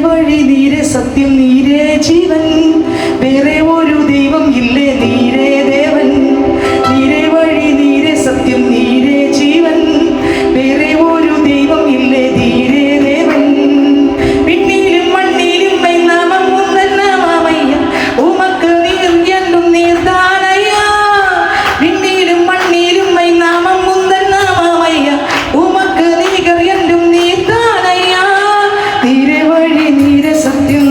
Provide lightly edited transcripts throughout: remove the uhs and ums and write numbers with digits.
വഴി നീരെ സത്യം നീരേ ജീവൻ, വേറെ ഒരു ദൈവം ഇല്ലേ നീരേ ദേവൻ. നീരേ വഴി നീരെ സത്യം നീരേ ജീവൻ, വേറെ ഒരു ദൈവം ഇല്ലേ നീരേ ദേവൻ. പിന്നിലും മണ്ണിലും നാമം നാമയ്യ, ഉമക്ക് നീർ എന്നും നീർദാനയ്യ. പിന്നിലും മണ്ണിലും നാമം നാമയ്യ, ഉമക്ക് നീർ എന്നും നീർദാനയ്യ. നീരേ വഴി നീരെ സത്യം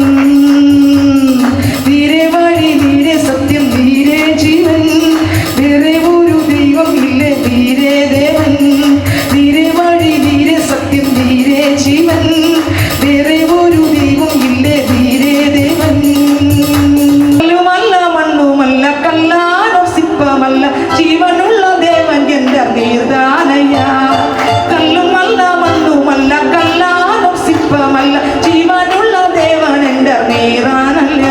നീരേ വഴി നീരെ സത്യം നീരേ ജീവൻ, വേറെ ഒരു ദൈവം ഇല്ലേ നീരേ ദേവൻ. നീരേ വഴി നീരെ സത്യം നീരേ ജീവൻ, വേറെ ഒരു ദൈവം ഇല്ലേ നീരേ ദേവൻ. കല്ലുമല്ല മണ്ണുമല്ല കല്ലാനോ സിപ്പമല്ല, ജീവനുള്ള ദേവൻ എന്റെ നീർദാനയ്യ. കല്ലുമല്ല മണ്ണുമല്ല കല്ലാനോ സിപ്പമല്ല, ജീവനുള്ള ദേവൻ എന്റെ നീറാനല്ല.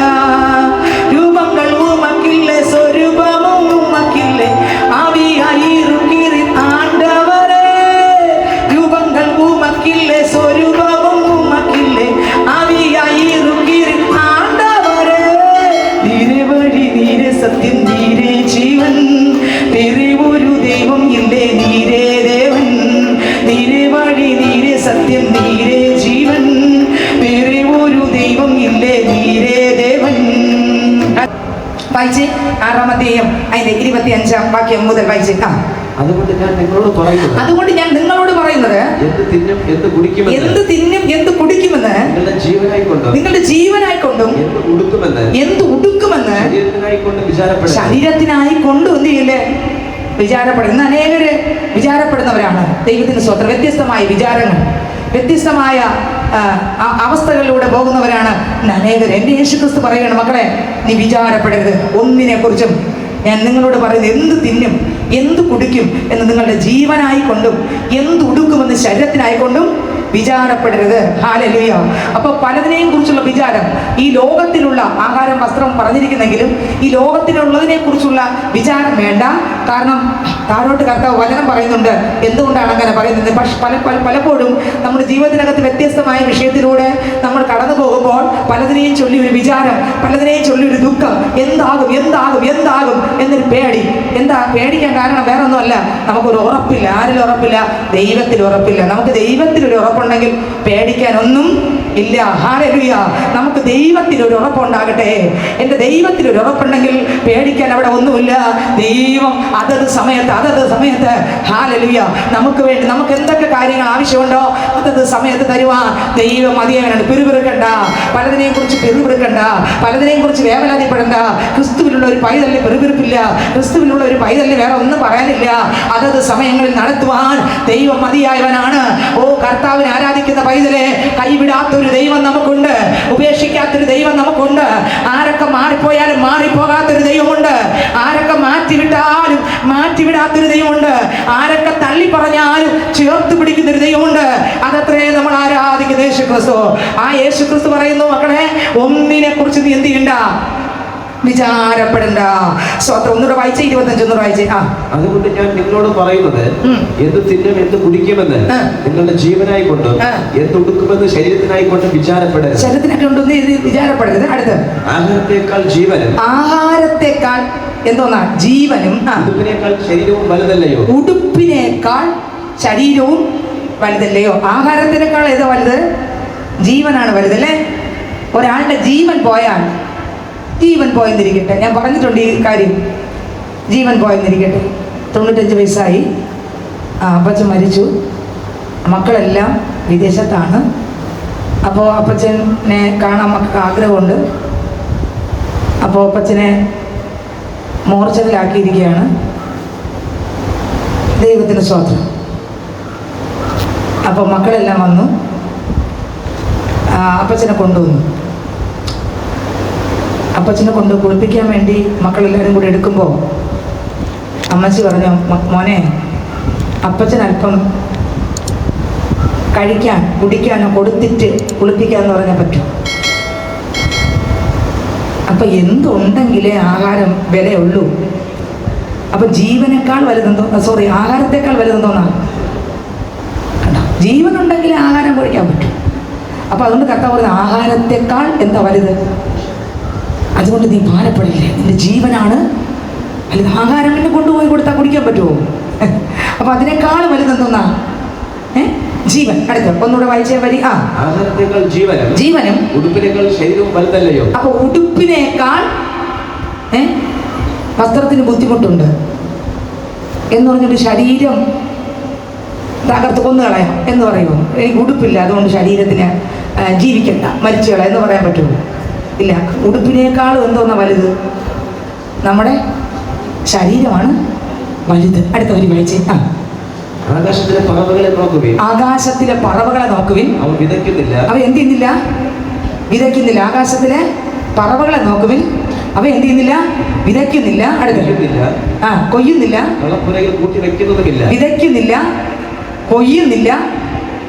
രൂപങ്ങൾ ഉമക്കില്ലേ സ്വരൂപമും ഉമക്കില്ലേ, ആവിയായിരുക്കിറി ആണ്ടവരെ. രൂപങ്ങൾ ഉമക്കില്ലേ സ്വരൂപമും ഉമക്കില്ലേ, ആവിയായിരുക്കിറി ആണ്ടവരെ. നീരേ വഴി നീരെ സത്യം നീരേ ജീവൻ, വേറെ ഒരു ദൈവം ഇല്ലേ നീരേ ദേവൻ. നീരേ വഴി നീരെ സത്യം നീരേ ജീവൻ, വേറെ ഒരു ദൈവം ഇല്ലേ നീരേ ദേവൻ. വായിച്ചേ 6-ാം അധ്യായം അതിന്റെ 25-ാം വാക്യം മുതൽ വായിച്ചേ. അതുകൊണ്ട് ഞാൻ നിങ്ങളോട് പറയുന്നത് എന്ത് തിന്നും എന്ത് കുടിക്കുമെന്ന് നിങ്ങളുടെ ജീവനായിക്കൊണ്ടും എന്ത് ഉടുക്കുമെന്ന് ശരീരത്തിനായി കൊണ്ടും എന്ത് ചെയ്യില്ലേ വിചാരപ്പെടുന്ന അനേകര് വിചാരപ്പെടുന്നവരാണ്. ദൈവത്തിന് സ്വന്തം വ്യത്യസ്തമായ വിചാരങ്ങൾ, വ്യത്യസ്തമായ അവസ്ഥകളിലൂടെ പോകുന്നവരാണ് അനേകർ. എൻ്റെ യേശുക്രിസ്തു പറയുകയാണ്, മക്കളെ നീ വിചാരപ്പെടരുത് ഒന്നിനെ കുറിച്ചും. ഞാൻ നിങ്ങളോട് പറയുന്നത് എന്ത് തിന്നും എന്ത് കുടിക്കും എന്ന് നിങ്ങളുടെ ജീവനായിക്കൊണ്ടും എന്ത് ഉടുക്കുമെന്ന് ശരീരത്തിനായിക്കൊണ്ടും വിചാരപ്പെടരുത്. ഹല്ലേലൂയ. അപ്പോൾ പലതിനെയും കുറിച്ചുള്ള വിചാരം, ഈ ലോകത്തിലുള്ള ആഹാരം വസ്ത്രം പറഞ്ഞിരിക്കുന്നെങ്കിലും ഈ ലോകത്തിലുള്ളതിനെ കുറിച്ചുള്ള വിചാരം വേണ്ട. കാരണം താഴോട്ട് കർത്താവ് വചനം പറയുന്നുണ്ട്. എന്തുകൊണ്ടാണ് അങ്ങനെ പറയുന്നത്? പലപ്പോഴും നമ്മുടെ ജീവിതത്തിനകത്ത് വ്യത്യസ്തമായ വിഷയത്തിലൂടെ നമ്മൾ കടന്നു പോകുമ്പോൾ പലതിനെയും ചൊല്ലി ഒരു വിചാരം, പലതിനെയും ചൊല്ലി ഒരു ദുഃഖം, എന്താകും എന്താകും എന്താകും എന്നൊരു പേടി. എന്താ പേടിക്കാൻ കാരണം? വേറെ ഒന്നുമല്ല, നമുക്കൊരു ഉറപ്പില്ല. ആരിലും ഉറപ്പില്ല? ദൈവത്തിൽ ഉറപ്പില്ല. നമുക്ക് ദൈവത്തിലൊരു ഉറപ്പുണ്ടെങ്കിൽ പേടിക്കാനൊന്നും ഇല്ല. ഹല്ലേലൂയ. നമുക്ക് ദൈവത്തിലൊരു ഉറപ്പുണ്ടാകട്ടെ. എൻ്റെ ദൈവത്തിലൊരു ഉറപ്പുണ്ടെങ്കിൽ പേടിക്കാൻ അവിടെ ഒന്നുമില്ല. ദൈവം അതത് സമയത്ത് ഹല്ലേലൂയ നമുക്ക് വേണ്ടി നമുക്ക് എന്തൊക്കെ കാര്യങ്ങൾ ആവശ്യമുണ്ടോ അതത് സമയത്ത് തരുവാൻ ദൈവം മതിയാകാനാണ്. പിറുപിറുക്കണ്ട, പലതിനെയും കുറിച്ച് പിറുപിറുക്കണ്ട, പലതിനെയും കുറിച്ച് വേവലാതിപ്പെടണ്ട. ക്രിസ്തുവിലുള്ള ഒരു പൈതലിന് പിറുപിറുപ്പില്ല, ക്രിസ്തുവിലുള്ള ഒരു പൈതലിന് വേറെ ഒന്നും പറയാനില്ല. അതത് സമയങ്ങളിൽ നടത്തുവാൻ ദൈവം മതിയായവനാണ്. ഓ കർത്താവിനെ ആരാധിക്കുന്ന പൈതലെ, കൈവിടാത്തൊരു ദൈവം നമുക്കുണ്ട്, ഉപേക്ഷിക്കാത്തൊരു ദൈവം നമുക്കുണ്ട്. ആരൊക്കെ മാറിപ്പോയാലും മാറിപ്പോകാത്തൊരു ദൈവമുണ്ട്, ആരൊക്കെ മാറ്റിവിട്ടാലും മാറ്റിവിടാത്തൊരു ദൈവമുണ്ട്, ആരൊക്കെ തള്ളി പറഞ്ഞാലും ചേർത്ത് പിടിക്കുന്നൊരു ദൈവമുണ്ട്. അതത്രേ നമ്മൾ ആരാധിക്കുന്ന യേശുക്രിസ്തു. ആ യേശുക്രിസ്തു പറയുന്നു, മക്കളെ ഒന്നിനെ കുറിച്ച് നീ എന്ത് ചെയ്യണ്ട, വിചാരപ്പെടണ്ട. സ്വത്രം ഒന്നുകൂടെ വായിച്ചേ, 25 ഒന്നുകൂടെ വായിച്ചേ. അതുകൊണ്ട് ഞാൻ നിങ്ങളോട് പറയുന്നത് എന്ത് തിന്നും എന്ത് കുടിക്കുമെന്ന് നിങ്ങളുടെ ജീവനായിക്കൊണ്ടും എന്ത് ഉടുക്കുമെന്ന് ശരീരത്തിനായിക്കൊണ്ടും വിചാരപ്പെടരുത്. ശരീരത്തിനൊക്കെ വിചാരപ്പെടരുത്. അടുത്ത് ആഹാരത്തെക്കാൾ ജീവനും, ആഹാരത്തെക്കാൾ എന്തോന്നാ ജീവനും, ഉടുപ്പിനേക്കാൾ ശരീരവും വലുതല്ലയോ? ഉടുപ്പിനേക്കാൾ ശരീരവും വലുതല്ലയോ? ആഹാരത്തിനേക്കാൾ ഏതാ വലുത്? ജീവനാണ് വലുതല്ലേ? ഒരാളുടെ ജീവൻ പോയെന്നിരിക്കട്ടെ, ഞാൻ പറഞ്ഞിട്ടുണ്ട് ഈ കാര്യം. ജീവൻ പോയെന്നിരിക്കട്ടെ, 95 വയസ്സായി, അപ്പച്ചൻ മരിച്ചു, മക്കളെല്ലാം വിദേശത്താണ്. അപ്പോൾ അപ്പച്ചനെ കാണാൻ മക്കൾക്ക് ആഗ്രഹമുണ്ട്. അപ്പോൾ അപ്പച്ചനെ മോർച്ചറിലാക്കിയിരിക്കുകയാണ്. ദൈവത്തിന് സ്തോത്രം. അപ്പോൾ മക്കളെല്ലാം വന്നു, അപ്പച്ചനെ കൊണ്ടുവന്നു. അപ്പച്ചനെ കൊണ്ട് കുളിപ്പിക്കാൻ വേണ്ടി മക്കളെല്ലാവരും കൂടി എടുക്കുമ്പോൾ അമ്മച്ചി പറഞ്ഞു, മോനെ അപ്പച്ചൻ അല്പം കഴിക്കാൻ കുടിക്കാനോ കൊടുത്തിട്ട് കുളിപ്പിക്കാന്ന് പറഞ്ഞാൽ പറ്റും. അപ്പം എന്തുണ്ടെങ്കിലേ ആഹാരം വിലയുള്ളൂ. അപ്പം ജീവനേക്കാൾ വലുതെന്തോ, ആഹാരത്തെക്കാൾ വലുതെന്തോന്നാ? കണ്ടോ? ജീവനുണ്ടെങ്കിലേ ആഹാരം കഴിക്കാൻ പറ്റും. അപ്പൊ അതുകൊണ്ട് കർത്താവ് പറയുന്നത് ആഹാരത്തെക്കാൾ എന്താ വലുത്? അതുകൊണ്ട് നീ ഭാരപ്പെടില്ലേ, നിന്റെ ജീവനാണ് വലുത്. ആഹാരം പിന്നെ കൊണ്ടുപോയി കൊടുത്താൽ കുടിക്കാൻ പറ്റുമോ? അപ്പൊ അതിനേക്കാൾ വലുതെന്താ? ജീവൻ. അടുത്ത ഒന്നുകൂടെ വായിച്ചേ വരി. ആഹാരത്തേക്കാൾ ജീവനും ഉടുപ്പിനേക്കാൾ ശരീരവും വലുതല്ലയോ? അപ്പൊ ഉടുപ്പിനേക്കാൾ വസ്ത്രത്തിന് ബുദ്ധിമുട്ടുണ്ട് എന്ന് പറഞ്ഞിട്ട് ശരീരം തകർത്ത് കൊന്നുകളയാം എന്ന് പറയുമോ? എനിക്ക് ഉടുപ്പില്ല അതുകൊണ്ട് ശരീരത്തിന് ജീവിക്കണ്ട, മരിച്ചു കളയാം എന്ന് പറയാൻ പറ്റുമോ? ഇല്ല. ഉടുപ്പിനേക്കാളും എന്തോന്നാ വലുത്? നമ്മുടെ ശരീരമാണ് വലുത്. അടുത്ത വരി വായിച്ചേ. ആകാശത്തിലെ പറവകളെ നോക്കുവിൻ. ആകാശത്തിലെ പറവകളെ നോക്കുവിൻ. അവ വിതയ്ക്കുന്നില്ല, അവ എന്ത് ചെയ്യുന്നില്ല? വിതയ്ക്കുന്നില്ല. ആകാശത്തിലെ പറവകളെ നോക്കുവിൻ. അവ എന്ത് ചെയ്യുന്നില്ല? വിതയ്ക്കുന്നില്ല. കൊയ്യുന്നില്ല. കളപ്പുരയിൽ കൂട്ടി വെക്കുന്നതുമില്ല. വിതയ്ക്കുന്നില്ല, കൊയ്യുന്നില്ല,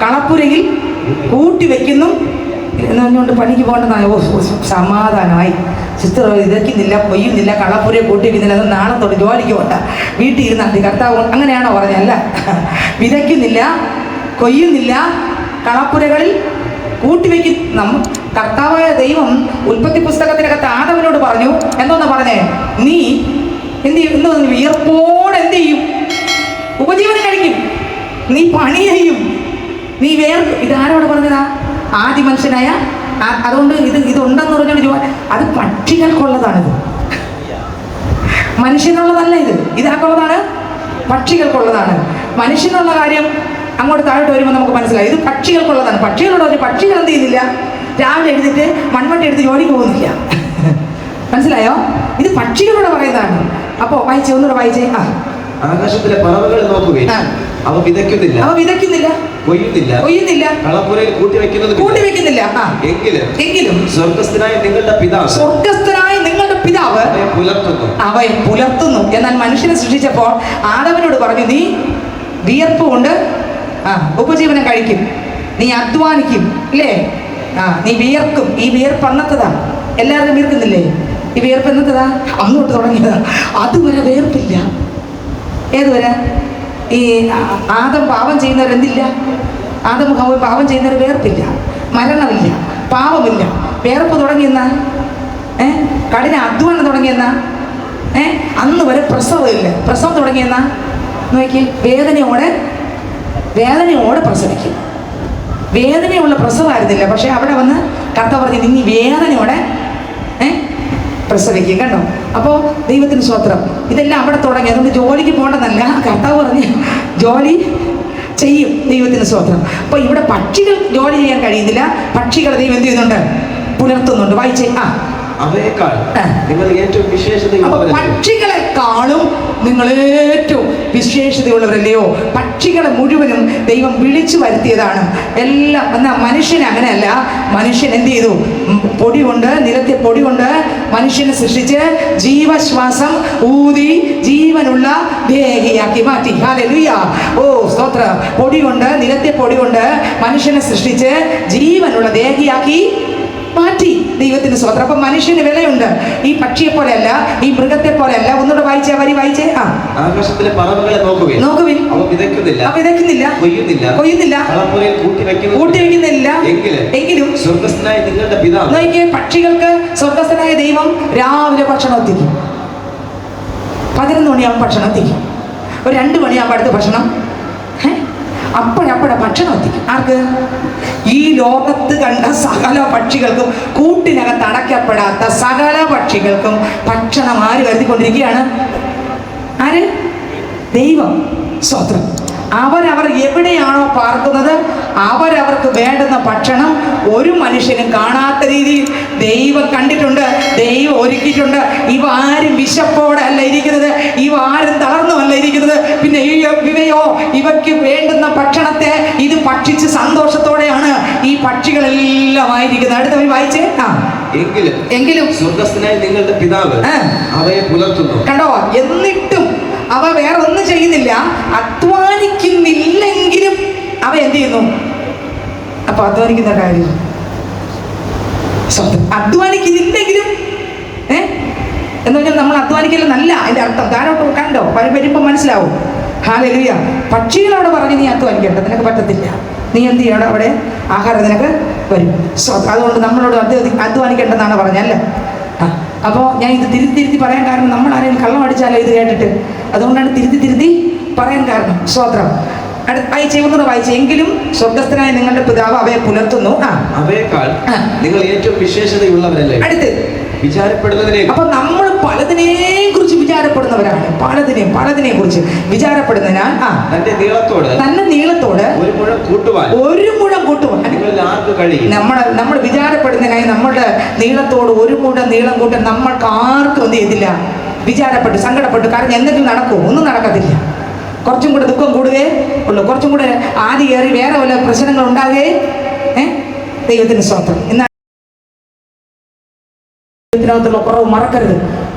കളപ്പുരയിൽ കൂട്ടി വെക്കുന്നു എന്ന് പറഞ്ഞുകൊണ്ട് പണിക്ക് പോകേണ്ടതായ സമാധാനമായി. സിസ്റ്റർ വിതയ്ക്കുന്നില്ല, കൊയ്യുന്നില്ല, കളപ്പുരയെ കൂട്ടി വെക്കുന്നില്ല, അത് നാളെ തൊട്ട് ജോലിക്ക് പോണ്ട, വീട്ടിൽ ഇരുന്നാൽ കർത്താവ് അങ്ങനെയാണോ പറഞ്ഞല്ല? വിതയ്ക്കുന്നില്ല, കൊയ്യുന്നില്ല, കളപ്പുരകളിൽ കൂട്ടിവെക്കും. കർത്താവായ ദൈവം ഉൽപ്പത്തി പുസ്തകത്തിനകത്ത് ആദമിനോട് പറഞ്ഞു, എന്തോന്നാ പറഞ്ഞേ? നീ എന്ത് ചെയ്യും? എന്തോ വിയർപ്പോടെ എന്ത് ചെയ്യും? ഉപജീവനം കഴിക്കും, നീ പണി ചെയ്യും, നീ വേർക്കും. ഇതാരോട് പറഞ്ഞതാ? ആദ്യ മനുഷ്യനായ. അതുകൊണ്ട് ഇതുണ്ടെന്ന് പറഞ്ഞോണ്ട് അത് പക്ഷികൾക്കുള്ളതാണിത്, മനുഷ്യനുള്ളതല്ല. ഇതാക്കുള്ളതാണ്, പക്ഷികൾക്കുള്ളതാണ്. മനുഷ്യനുള്ള കാര്യം അങ്ങോട്ട് താഴോട്ട് വരുമ്പോൾ നമുക്ക് മനസ്സിലായി ഇത് പക്ഷികൾക്കുള്ളതാണ്. പക്ഷികളോട് ഒരു പക്ഷികൾ എന്ത് ചെയ്യുന്നില്ല? രാവിലെ എഴുതിട്ട് മൺവണ്ടി എടുത്ത് ജോലിക്ക് പോകുന്നില്ല. മനസ്സിലായോ? ഇത് പക്ഷികളോട് പറയുന്നതാണ്. അപ്പോ വായിച്ചേ, ഒന്നുകൂടെ വായിച്ചേ. ആകാശത്തിലെ പറവകൾ നോക്കുകയും അവ വിതയ്ക്കുന്നില്ല, കൊയ്യുന്നില്ല, കളപ്പുരയിൽ കൂട്ടിവെക്കുന്നില്ല. എങ്കിലും സ്വർഗ്ഗസ്ഥനായ നിങ്ങളുടെ പിതാവ് അവയെ പുലർത്തുന്നു. എന്നാൽ മനുഷ്യനെ സൃഷ്ടിച്ചപ്പോൾ ആദവനോട് പറഞ്ഞു, നീ വിയർപ്പ് കൊണ്ട് ഉപജീവനം കഴിക്കും, നീ അധ്വാനിക്കും, ഇല്ലേ? നീ വിയർക്കും. ഈ വിയർപ്പ് അന്നത്തതാ. എല്ലാവരും വിയർക്കുന്നില്ലേ? ഈ വിയർപ്പ് എന്നത്തതാ? അങ്ങോട്ട് തുടങ്ങിയതാ. അതുവരെ വിയർപ്പില്ല. ഏതുവരെ? ഈ ആദം പാപം ചെയ്യുന്നവരെന്തില്ല? ആദം പാപം ചെയ്യുന്നവർ വേർപ്പില്ല, മരണമില്ല, പാപമില്ല. വേർപ്പ് തുടങ്ങിയെന്ന കഠിന അധ്വാനം തുടങ്ങിയെന്ന അന്ന് വരെ പ്രസവമില്ല. പ്രസവം തുടങ്ങിയെന്ന നോക്കി, വേദനയോടെ പ്രസവിക്കും. വേദനയുള്ള പ്രസവമായിരുന്നില്ല, പക്ഷെ അവിടെ വന്ന് കർത്താവ് പറഞ്ഞു, നീ വേദനയോടെ പ്രസവിക്കും. കണ്ടോ? അപ്പോൾ ദൈവത്തിന് സ്തോത്രം. ഇതെല്ലാം അവിടെ തുടങ്ങി. അതുകൊണ്ട് ജോലിക്ക് പോകേണ്ടതല്ല, കർത്താവ് പറഞ്ഞ് ജോലി ചെയ്യും. ദൈവത്തിന് സ്തോത്രം. അപ്പോൾ ഇവിടെ പക്ഷികൾ ജോലി ചെയ്യാൻ കഴിയുന്നില്ല, പക്ഷികൾ ദൈവം എന്ത് ചെയ്യുന്നുണ്ട്? പുലർത്തുന്നുണ്ട്. വായിച്ചേ. പക്ഷികളെക്കാളും നിങ്ങൾ ഏറ്റവും വിശേഷതയുള്ളവരല്ലയോ? പക്ഷികളെ മുഴുവനും ദൈവം വിളിച്ചു വരുത്തിയതാണ് എല്ലാം. എന്നാൽ മനുഷ്യൻ അങ്ങനെയല്ല. മനുഷ്യൻ എന്ത് ചെയ്തു? പൊടി കൊണ്ട്, നിലത്തെ പൊടി കൊണ്ട് മനുഷ്യനെ സൃഷ്ടിച്ച് ജീവശ്വാസം ഊതി ജീവനുള്ള ദേഹിയാക്കി മാറ്റി. ഹല്ലേലൂയ. ഓ സ്തോത്രം. പൊടി കൊണ്ട്, നിലത്തെ പൊടി കൊണ്ട് മനുഷ്യനെ സൃഷ്ടിച്ച് ജീവനുള്ള ദേഹിയാക്കി മാറ്റി. ദൈവത്തിന് സ്വന്തം. അപ്പൊ മനുഷ്യന് വിലയുണ്ട്. ഈ പക്ഷിയെ പോലെയല്ല, ഈ മൃഗത്തെ പോലെയല്ല. ഒന്നുകൂടെ വായിച്ചേ, വരി വായിച്ചേ. ആകാശത്തിലെ പറവകളെ നോക്കുവിൻ. അവ വിതയ്ക്കുന്നില്ല, കൊയ്യുന്നില്ല, കൂട്ടിവെക്കുന്നില്ല. എങ്കിലും സ്വർഗ്ഗസ്ഥനായ നിങ്ങളുടെ പിതാവ്. നോക്കിയേ, പക്ഷികൾക്ക് സ്വർഗ്ഗസ്ഥനായ ദൈവം രാവിലെ ഭക്ഷണം എത്തിക്കും. 11 മണിയാകുമ്പോൾ ഭക്ഷണം എത്തിക്കും. ഒരു 2 മണിയാകുമ്പോൾ അടുത്ത ഭക്ഷണം. അപ്പോഴപ്പോഴെ ഭക്ഷണം എത്തിക്കും. ആർക്ക്? ഈ ലോകത്ത് കണ്ട സകല പക്ഷികൾക്കും, കൂട്ടിനകത്ത് അടയ്ക്കപ്പെടാത്ത സകല പക്ഷികൾക്കും ഭക്ഷണം ആര് കരുതിക്കൊണ്ടിരിക്കുകയാണ്? ആര്? ദൈവം. സ്തോത്രം. അവരവർ എവിടെയാണോ പാർക്കുന്നത് അവരവർക്ക് വേണ്ടുന്ന ഭക്ഷണം ഒരു മനുഷ്യനും കാണാത്ത രീതിയിൽ ദൈവം കണ്ടിട്ടുണ്ട്, ദൈവം ഒരുക്കിയിട്ടുണ്ട്. ഇവ ആരും വിശപ്പോടെ അല്ല ഇരിക്കുന്നത്, ഇവ ആരും തളർന്നുമല്ല ഇരിക്കുന്നത്. പിന്നെ ഇവയോ ഇവയ്ക്ക് വേണ്ടുന്ന ഭക്ഷണത്തെ ഇത് ഭക്ഷിച്ച് സന്തോഷത്തോടെയാണ് ഈ പക്ഷികളെല്ലാം ആയിരിക്കുന്നത്. അടുത്ത വായിച്ചേ. എങ്കിലും സ്വർഗ്ഗസ്ഥനായ നിങ്ങളുടെ പിതാവ് അവയെ പുലർത്തുന്നു. കണ്ടോ? എന്നിട്ടും അവ വേറെ ഒന്നും ചെയ്യുന്നില്ല, അധ്വാനിക്കുന്നില്ലെങ്കിലും അവ എന്ത് ചെയ്യുന്നു? അപ്പൊ അധ്വാനിക്കുന്ന കാര്യം അധ്വാനിക്കുന്നില്ലെങ്കിലും എന്ന് പറഞ്ഞാൽ നമ്മൾ അധ്വാനിക്കില്ലെന്നല്ല അതിന്റെ അർത്ഥം. ധാരാളം കണ്ടോ? വരുമ്പോ മനസ്സിലാവും. ഹല്ലേലൂയ. പക്ഷികളോട് പറഞ്ഞ് നീ അധ്വാനിക്കണ്ട, നിനക്ക് പറ്റത്തില്ല. നീ എന്ത് ചെയ്യണം? അവിടെ ആഹാരം നിനക്ക് വരും. അതുകൊണ്ട് നമ്മളോട് അധ്വാനിക്കേണ്ടെന്നാണ് പറഞ്ഞല്ലേ. അപ്പോൾ ഞാൻ ഇത് തിരുത്തി പറയാൻ കാരണം, നമ്മൾ ആരെങ്കിലും കള്ളം അടിച്ചാലോ ഇത് കേട്ടിട്ട്, അതുകൊണ്ടാണ് തിരുത്തി പറയാൻ കാരണം. സ്തോത്രം. വായിച്ചെങ്കിലും സ്വർഗസ്ഥനായ നിങ്ങളുടെ പിതാവ് അവയെ പുലർത്തുന്നു. അവയേക്കാൾ നിങ്ങൾ ഏറ്റവും വിശേഷതയുള്ളവരല്ലേ. അടുത്ത് വിചാരപ്പെടുന്നതിനെ. അപ്പൊ നമ്മൾ പലതിനെയും കുറിച്ച് വിചാരപ്പെടുന്നവരാണ്. പലതിനെ കുറിച്ച് വിചാരപ്പെടുന്നതിനാൽ തന്നെ നീളത്തോട് ഒരു മുഴം കൂട്ടുവാൻ നമ്മൾ വിചാരപ്പെടുന്നതിനായി നമ്മുടെ നീളത്തോട് ഒരു മുഴം നീളം കൂട്ടാൻ നമ്മൾക്ക് ആർക്കും എന്ത് ചെയ്തില്ല? വിചാരപ്പെട്ടു, സങ്കടപ്പെട്ടു. കാരണം എന്തെങ്കിലും നടക്കുമോ? ഒന്നും നടക്കത്തില്ല. കുറച്ചും കൂടെ ദുഃഖം കൂടുകയേ ഉള്ളൂ. കുറച്ചും കൂടെ ആദി കയറി വേറെ വല്ല പ്രശ്നങ്ങൾ ഉണ്ടാകുകയെ. ദൈവത്തിന് സ്തോത്രം. എന്നാൽ ജീവിതത്തിനകത്തുള്ള കുറവ് മറക്കരുത്.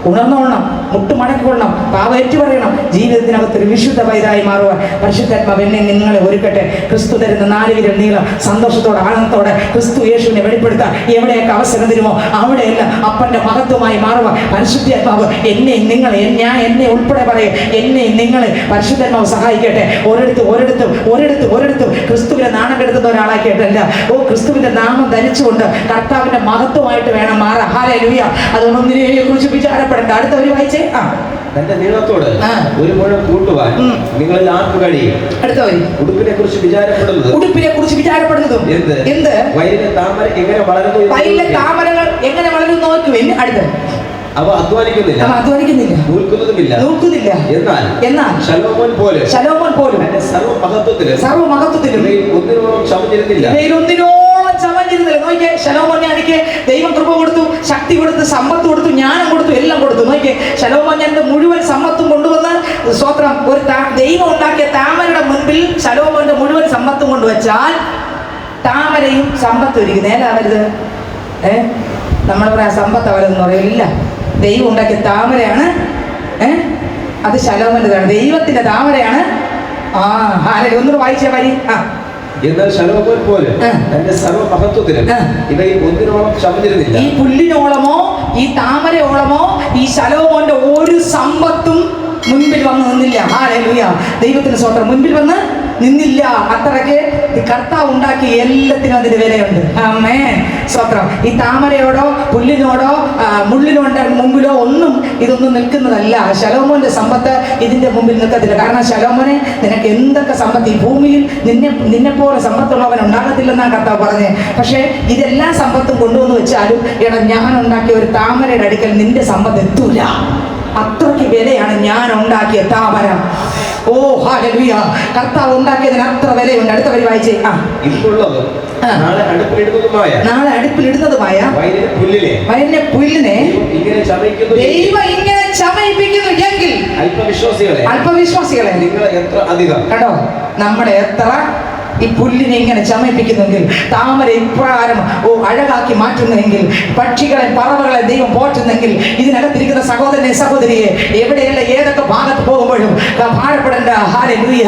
ഉണർന്നോളണം, മുട്ട് മടക്കിക്കൊള്ളണം, പാവേറ്റു പറയണം. ജീവിതത്തിനകത്തൊരു വിശുദ്ധ പൈതായി മാറുവാൻ പരിശുദ്ധാത്മാവ് എന്നെ നിങ്ങളെ ഒരുക്കട്ടെ. ക്രിസ്തു തരുന്ന 4 വിരൽ നീളം സന്തോഷത്തോടെ ആനന്ദത്തോടെ ക്രിസ്തു യേശുവിനെ വെളിപ്പെടുത്താൻ എവിടെയൊക്കെ അവസരം തരുമോ അവിടെയെല്ലാം അപ്പൻ്റെ മഹത്വമായി മാറുവാൻ പരിശുദ്ധാത്മാവ് എന്നെ ഉൾപ്പെടെ പറയും, എന്നെ നിങ്ങളെ പരിശുദ്ധാത്മാവ് സഹായിക്കട്ടെ. ഒരിടത്തും ക്രിസ്തുവിനെ നാണം കെടുത്തുന്ന ഒരാളാക്കിയിട്ടല്ല. ക്രിസ്തുവിന്റെ നാമം ധരിച്ചുകൊണ്ട് കർത്താവിന്റെ മഹത്വമായിട്ട് വേണം മാറാൻ. ഹല്ലേലൂയ. അതുകൊണ്ട് ഒന്നിനെ കുറിച്ച് വിചാരപ്പെടേണ്ട. അടുത്തവര് വായിച്ചേ. തന്റെ നീളത്തോട് ഒരു മുഴം കൂട്ടുവാൻ നിങ്ങളിൽ ആർക്ക് കഴിയും? അടുത്തവര് ഉടുപ്പിനെ കുറിച്ച് വിചാരപ്പെടുന്നതും എന്ത്? വയലിലെ താമര എങ്ങനെ വളരുന്നു? വയലിലെ താമരകൾ എങ്ങനെ വളരുന്നു നോക്കൂ. അടുത്ത് അവ അധ്വാനിക്കുന്നില്ല, നൂൽക്കുന്നില്ല. എന്നാൽ ശലോമോൻ പോലും തന്റെ സർവ്വമഹത്വത്തിലും ഒന്നിനോളം ചമഞ്ഞിരുന്നില്ല. നോക്കിയേ, ശലോമോനിക്ക് ദൈവം കൃപ കൊടുത്തു, ശക്തി കൊടുത്തു, സമ്പത്ത് കൊടുത്തു, ജ്ഞാനം കൊടുത്തു, എല്ലാം കൊടുത്തു. നോക്കിയേ, ശലോമോന്റെ മുഴുവൻ സമ്പത്തും കൊണ്ടുവന്ന് സ്തോത്രം ഒരു ദൈവം ഉണ്ടാക്കിയ താമരയുടെ മുൻപിൽ ശലോമോന്റെ മുഴുവൻ സമ്പത്തും കൊണ്ടുവച്ചാൽ താമരയും സമ്പത്തും ഇരിക്കും. നേരാവരുത്. നമ്മൾ പറയാം സമ്പത്ത് അവരെന്ന് പറയില്ല. ദൈവം ഉണ്ടാക്കിയ താമരയാണ്. അത് ശലോമോന്റെതാണ്, ദൈവത്തിന്റെ താമരയാണ്. ഒന്നുകൂടെ വായിച്ച വരി. എന്നാൽ ശലോമോൻ പോലും തന്റെ സർവ്വമഹത്വത്തിലും ഇവയിൽ ഒന്നിനോളം ചമഞ്ഞിരുന്നില്ല. ഈ പുല്ലിനോളമോ ഈ താമരയോളമോ ഈ ശലോമോന്റെ ഒരു സമ്പത്തും മുൻപിൽ വന്ന് നിന്നില്ല. ഹല്ലേലൂയ. ദൈവത്തിന് സ്തോത്രം. മുൻപിൽ വന്ന് നിന്നില്ല. അത്രയ്ക്ക് കർത്താവ് ഉണ്ടാക്കി എല്ലാത്തിനും അതിന് വിലയുണ്ട്. ആമേൻ. സ്തോത്രം. ഈ താമരയോടോ പുല്ലിനോടോ മുള്ളിനോടെ മുമ്പിലോ ഇതൊന്നും നിൽക്കുന്നതല്ല. ശലോമോന്റെ സമ്പത്ത് ഇതിന്റെ മുമ്പിൽ നിൽക്കത്തില്ല. കാരണം ശലോമോനെ, നിനക്ക് എന്തൊക്കെ സമ്പത്ത് ഈ ഭൂമിയിൽ നിന്നെപ്പോലെ സമ്പത്തുള്ളവൻ ഉണ്ടാകത്തില്ലെന്നാണ് കർത്താവ് പറഞ്ഞത്. പക്ഷേ ഇതെല്ലാ സമ്പത്തും കൊണ്ടുവന്ന് വെച്ചാലും ഞാൻ ഉണ്ടാക്കിയ ഒരു താമരയുടെ അടുക്കൽ നിന്റെ സമ്പത്ത് എത്തൂല. അത്രയ്ക്ക് വിലയാണ് ഞാൻ ഉണ്ടാക്കിയ താമര. ഹല്ലേലൂയ. കർത്താവ് ഉണ്ടാക്കിയതിന് അത്ര വിലയുണ്ട്. അടുത്ത വരി വായിച്ചേ. നാളെ അടുപ്പിലിടുന്നതുമായ വയലിലെ പുല്ലിനെ ദൈവം ഇങ്ങനെ ചമയിപ്പിക്കുന്നു എങ്കിൽ അല്പവിശ്വാസികളെ കേട്ടോ, നമ്മളെ എത്ര ഈ പുല്ലിനെ ഇങ്ങനെ ചമയിപ്പിക്കുന്നെങ്കിൽ, താമര ഇപ്രകാരം അഴകാക്കി മാറ്റുന്നെങ്കിൽ, പക്ഷികളെ പറവകളെ ദൈവം പോറ്റുന്നെങ്കിൽ, ഇതിനകത്തിരിക്കുന്ന സഹോദരനെ സഹോദരിയെ എവിടെയല്ല ഏതൊക്കെ ഭാഗത്ത് പോകുമ്പോഴും ഭാരപ്പെടേണ്ട. ഹല്ലേലൂയ.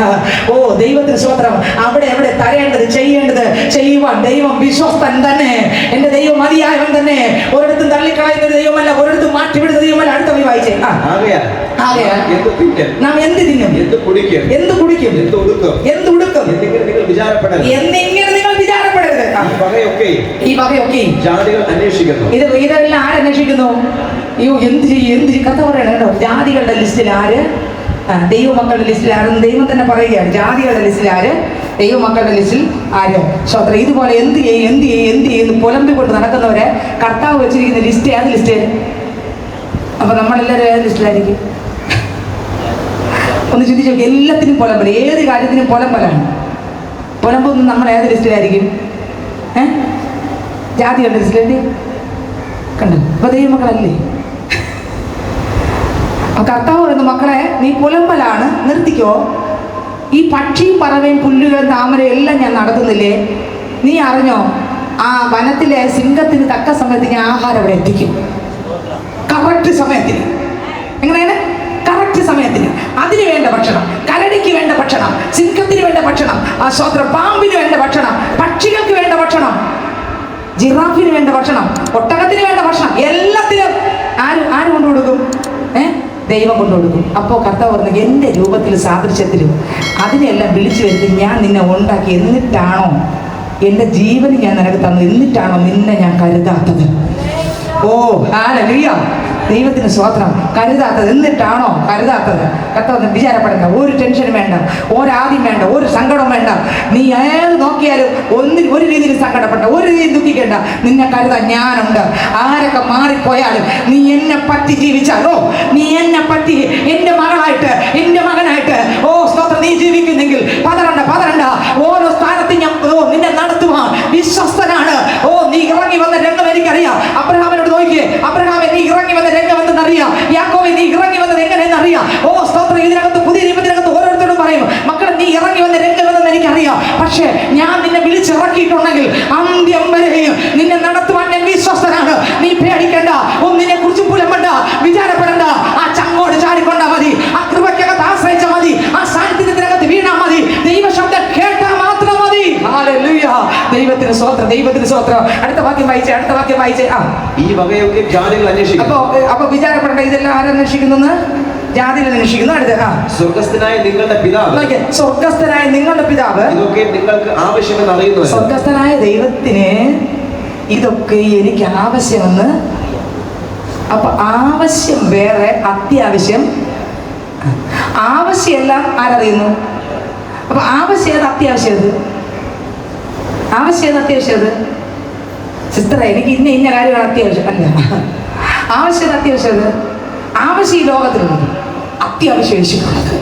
ദൈവത്തിന് സ്തോത്രം. അവിടെ തരേണ്ടത് ചെയ്യേണ്ടത് ചെയ്യുവാൻ ദൈവം വിശ്വസ്തൻ തന്നെ. എന്റെ ദൈവം മതിയായവൻ തന്നെ. ഒരിടത്തും തള്ളിക്കളയുന്ന ദൈവമല്ല, ഒരിടത്തും മാറ്റിവിടുന്ന ദൈവമല്ല. അടുത്ത വരി വായിച്ചേ. നാം എന്ത് തിന്നും, എന്ത് കുടിക്കും, എന്ത് ഉടുക്കും എന്നിങ്ങനെ നിങ്ങൾ വിചാരപ്പെടരുത്. ഈ വകയൊക്കെയും ഇതെല്ലാം ആരന്വേഷിക്കുന്നു? എന്ത് കഥ പറയണം കേട്ടോ. ജാതികളുടെ ലിസ്റ്റിൽ ആര്? ദൈവമക്കളുടെ ലിസ്റ്റിൽ ആരെന്ന് ദൈവം തന്നെ പറയുകയാണ്. ജാതികളുടെ ലിസ്റ്റിൽ ആര്? ദൈവമക്കളുടെ ലിസ്റ്റിൽ ആര്? സ്തോത്രം. ഇതുപോലെ എന്ത് ചെയ്യുന്നു പുലമ്പിക്കൊണ്ട് നടക്കുന്നവരെ കർത്താവ് വെച്ചിരിക്കുന്ന ലിസ്റ്റ് ഏത് ലിസ്റ്റ്? അപ്പൊ നമ്മളെല്ലാവരും ഏത് ലിസ്റ്റിലായിരിക്കും? ഒന്ന് ചിന്തിച്ചു നോക്കി. എല്ലാത്തിനും പുലമ്പൽ, ഏത് കാര്യത്തിനും പുലമ്പലാണ്. പുലമ്പൊന്നും നമ്മൾ ഏത് ലിസ്റ്റിലായിരിക്കും? ജാതികളുടെ ലിസ്റ്റിലല്ലേ? കണ്ടു. അപ്പൊ ദൈവമക്കളല്ലേ? കർത്താവ് പറയുന്ന മക്കളെ, നീ പുലമ്പലാണ്, നിർത്തിക്കോ. ഈ പക്ഷിയും പറവയും പുല്ലുകളും താമരയും എല്ലാം ഞാൻ നടത്തുന്നില്ലേ? നീ അറിഞ്ഞോ, ആ വനത്തിലെ സിംഹത്തിന് തക്ക സമയത്ത് ഞാൻ ആഹാരം അവിടെ എത്തിക്കും. കറക്റ്റ് സമയത്തിന്. എങ്ങനെയാണ്? കറക്റ്റ് സമയത്തിന്. അതിന് വേണ്ട ഭക്ഷണം, കരടിക്ക് വേണ്ട ഭക്ഷണം, സിംഹത്തിന് വേണ്ട ഭക്ഷണം, പാമ്പിന് വേണ്ട ഭക്ഷണം, പക്ഷികൾക്ക് വേണ്ട ഭക്ഷണം, ജിറാഫിന് വേണ്ട ഭക്ഷണം, ഒട്ടകത്തിന് വേണ്ട ഭക്ഷണം, എല്ലാത്തിനും ആര് കൊണ്ടു കൊടുക്കും? ദൈവം കൊണ്ടുകൊടുക്കും. അപ്പോൾ കർത്താവ് പറഞ്ഞു, എൻ്റെ രൂപത്തിലും സാദൃശ്യത്തിലും അതിനെല്ലാം വിളിച്ചു വരുത്തി ഞാൻ നിന്നെ ഉണ്ടാക്കി. എന്നിട്ടാണോ എൻ്റെ ജീവന് ഞാൻ നിനക്ക് തന്നു, എന്നിട്ടാണോ നിന്നെ ഞാൻ കരുതാത്തത്? ഓ ഹല്ലേലൂയ, ദൈവത്തിന് സ്തോത്രം. കരുതാത്തത്, എന്നിട്ടാണോ കരുതാത്തത്? കർത്താവ് വിചാരപ്പെടേണ്ട, ഒരു ടെൻഷനും വേണ്ട, ഒരാദ്യം വേണ്ട, ഒരു സങ്കടം വേണ്ട. നീ ഏത് നോക്കിയാലും ഒരു രീതിയിൽ സങ്കടപ്പെട്ട, ഒരു രീതിയിൽ ദുഃഖിക്കേണ്ട. നിന്നെ കരുതാൻ ഞാനുണ്ട്. ആരൊക്കെ മാറിപ്പോയാലും നീ എന്നെ പറ്റി ജീവിച്ചാലോ, നീ എന്നെ പറ്റി എൻ്റെ മകളായിട്ട്, എൻ്റെ മകനായിട്ട്, ഓ സ്തോത്രം, നീ ജീവിക്കുന്നെങ്കിൽ പതറണ്ട. ഓരോ സ്ഥാനത്തും ഞാൻ നിന്നെ നടത്തുവാൻ വിശ്വസ്തനാണ്. ഓ നീ ഇറങ്ങി വന്ന രംഗം എനിക്കറിയാം. അബ്രഹാമിനോട് നോക്കിയേ, അബ്രഹാമെ നീ ഇറങ്ങി വന്ന രംഗം എന്തെന്നറിയാം. യാക്കോബെ നീ ഇറങ്ങി വന്നത് എങ്ങനെയെന്നറിയാം. ഓ സ്തോത്രം, ഇതിനകത്ത് പുതിയ നിയമത്തിനകത്ത് ഓരോരുത്തരോടും പറയും, മക്കളെ നീ ഇറങ്ങി വന്ന രംഗം എന്തെന്ന് എനിക്കറിയാം. പക്ഷേ ഞാൻ നിന്നെ വിളിച്ചിറക്കിയിട്ടുണ്ടെങ്കിൽ അന്ത്യം വരെയും നിന്നെ നടത്തുവാൻ ഞാൻ വിശ്വസ്തനാണ്. നീ പേടിക്കണ്ട, ഒന്നിനെ കുറിച്ച് പുലമ്പണ്ട, വിചാരപ്പെടണ്ട. ആ ചങ്ങോട് ചാടിക്കൊണ്ടാ മതി, ആ കൃപയ്ക്കകത്ത് ആശ്രയിച്ചാൽ മതി, ആ സാന്നിധ്യത്തിനകത്ത് വീണാ മതി, ദൈവശബ്ദം കേട്ടാൽ മാത്രം മതി. ഹല്ലേലൂയ, ദൈവത്തിന് സ്തോത്രം, ദൈവത്തിന് സ്തോത്രം. അടുത്ത വാക്യം വായിച്ചേ. ഈ വകയൊക്കെ ജാതികൾ അന്വേഷിക്കും. അപ്പൊ വിചാരപ്പെടേണ്ട, ഇതെല്ലാം ആരന്വേഷിക്കുന്നു? ജാതികൾ അന്വേഷിക്കുന്നു. അടുത്ത സ്വർഗസ്ഥനായ നിങ്ങളുടെ പിതാവ്, സ്വർഗസ്ഥനായ നിങ്ങളുടെ പിതാവ് ഇതൊക്കെ നിങ്ങൾക്ക് ആവശ്യമെന്ന് അറിയുന്നു. സ്വർഗസ്ഥനായ ദൈവത്തിന് ഇതൊക്കെ എനിക്ക് ആവശ്യമെന്ന്. അപ്പൊ ആവശ്യം വേറെ, അത്യാവശ്യം. ആവശ്യമെല്ലാം ആരറിയുന്നു? അപ്പൊ ആവശ്യം അത്യാവശ്യം സിസ്റ്ററെ, എനിക്ക് ഇന്ന കാര്യമാണ് അത്യാവശ്യം അല്ല. ആവശ്യം അത്യാവശ്യം, ആവശ്യം ഈ ലോകത്തിലുള്ളത്, അത്യാവശ്യം യേശുവിനുള്ളത്.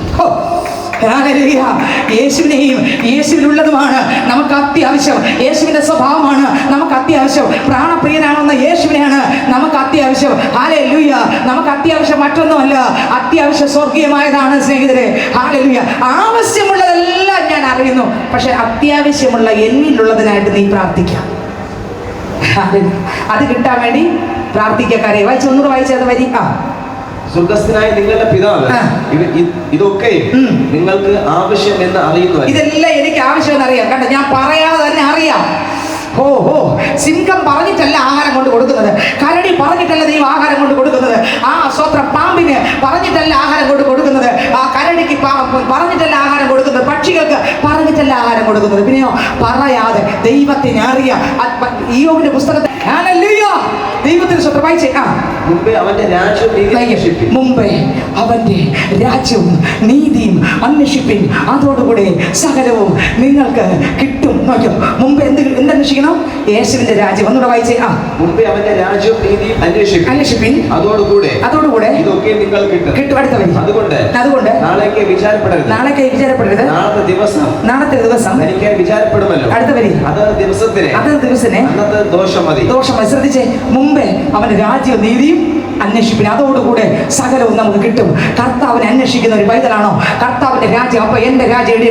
യേശുവിനെയും യേശുവിനുള്ളതുമാണ് നമുക്ക് അത്യാവശ്യം. യേശുവിന്റെ സ്വഭാവമാണ് നമുക്ക് അത്യാവശ്യം. പ്രാണപ്രിയനാണെന്ന യേശുവിനെയാണ് നമുക്ക് അത്യാവശ്യം. ഹല്ലേലൂയ, നമുക്ക് അത്യാവശ്യം മറ്റൊന്നുമല്ല, അത്യാവശ്യം സ്വർഗീയമായതാണ് സ്നേഹിതരെ. ഹല്ലേലൂയ, ആവശ്യമുള്ളതെല്ലാം ഞാൻ അറിയുന്നു. പക്ഷെ അത്യാവശ്യമുള്ള എന്നിലുള്ളതിനായിട്ട് നീ പ്രാർത്ഥിക്കാം. അത് കിട്ടാൻ വേണ്ടി പ്രാർത്ഥിക്കാരെ ഒന്നുകൂടെ വായിച്ചത് വരി. സ്വർഗസ്ഥനായ നിങ്ങളുടെ പിതാവ് ഇതൊക്കെ നിങ്ങൾക്ക് ആവശ്യം എന്ന് അറിയുന്നു. ഇതെല്ലാം എനിക്ക് ആവശ്യമെന്ന് അറിയാം. കണ്ട, ഞാൻ പറയാതെ തന്നെ അറിയാം. സിംഹം പറഞ്ഞിട്ടല്ല ആഹാരം കൊണ്ട് കൊടുക്കുന്നത്, കരടി പറഞ്ഞിട്ടല്ല ദൈവം ആഹാരം കൊണ്ട് കൊടുക്കുന്നത്, ആ സ്വത്രം പാമ്പിന് പറഞ്ഞിട്ടല്ല ആഹാരം കൊണ്ട് കൊടുക്കുന്നത്, ആ കരടിക്ക് പറഞ്ഞിട്ടല്ല ആഹാരം കൊടുക്കുന്നത്, പക്ഷികൾക്ക് പറഞ്ഞിട്ടല്ല ആഹാരം കൊടുക്കുന്നത്. പിന്നെയോ പറയാതെ ദൈവത്തിന് അറിയാം. ഇയ്യോബിന്റെ പുസ്തകത്തിൽ ദൈവത്തിന് സ്വത്രം വായിച്ചേ. മുമ്പേ അവന്റെ രാജ്യവും നീതിയും അന്വേഷിപ്പിൻ, അതോടുകൂടെ സകലവും നിങ്ങൾക്ക് കിട്ടും. നോക്കിയോ, മുമ്പ് എന്തന്വേഷിക്കണം? യേശുവിന്റെ രാജ്യം. ഒന്നുകൂടെ വായിച്ചേ. മുമ്പേ അവന്റെ രാജ്യവും നീതിയും അന്വേഷിപ്പിൻ, അതോടുകൂടെ ഇതൊക്കെ നിങ്ങൾക്ക് കിട്ടും. അടുത്ത വരി. അതുകൊണ്ട് നാളേക്ക് വിചാരപ്പെടരുത്. നാളത്തെ ദിവസം എനിക്കായി വിചാരപ്പെടുമല്ലോ. അടുത്ത വരി. അതത് ദിവസത്തിന് അന്നത്തെ ദോഷം മതി. ശ്രദ്ധിച്ചേ, മുമ്പേ അവന്റെ രാജ്യവും നീതിയും അന്വേഷിപ്പിന്, അതോടുകൂടെ സകലവും നമുക്ക് കിട്ടും. കർത്താവിനെ അന്വേഷിക്കുന്ന ഒരു പൈതലാണോ? കർത്താവിന്റെ രാജ്യം. അപ്പൊ എന്റെ രാജ്യം എഴുതി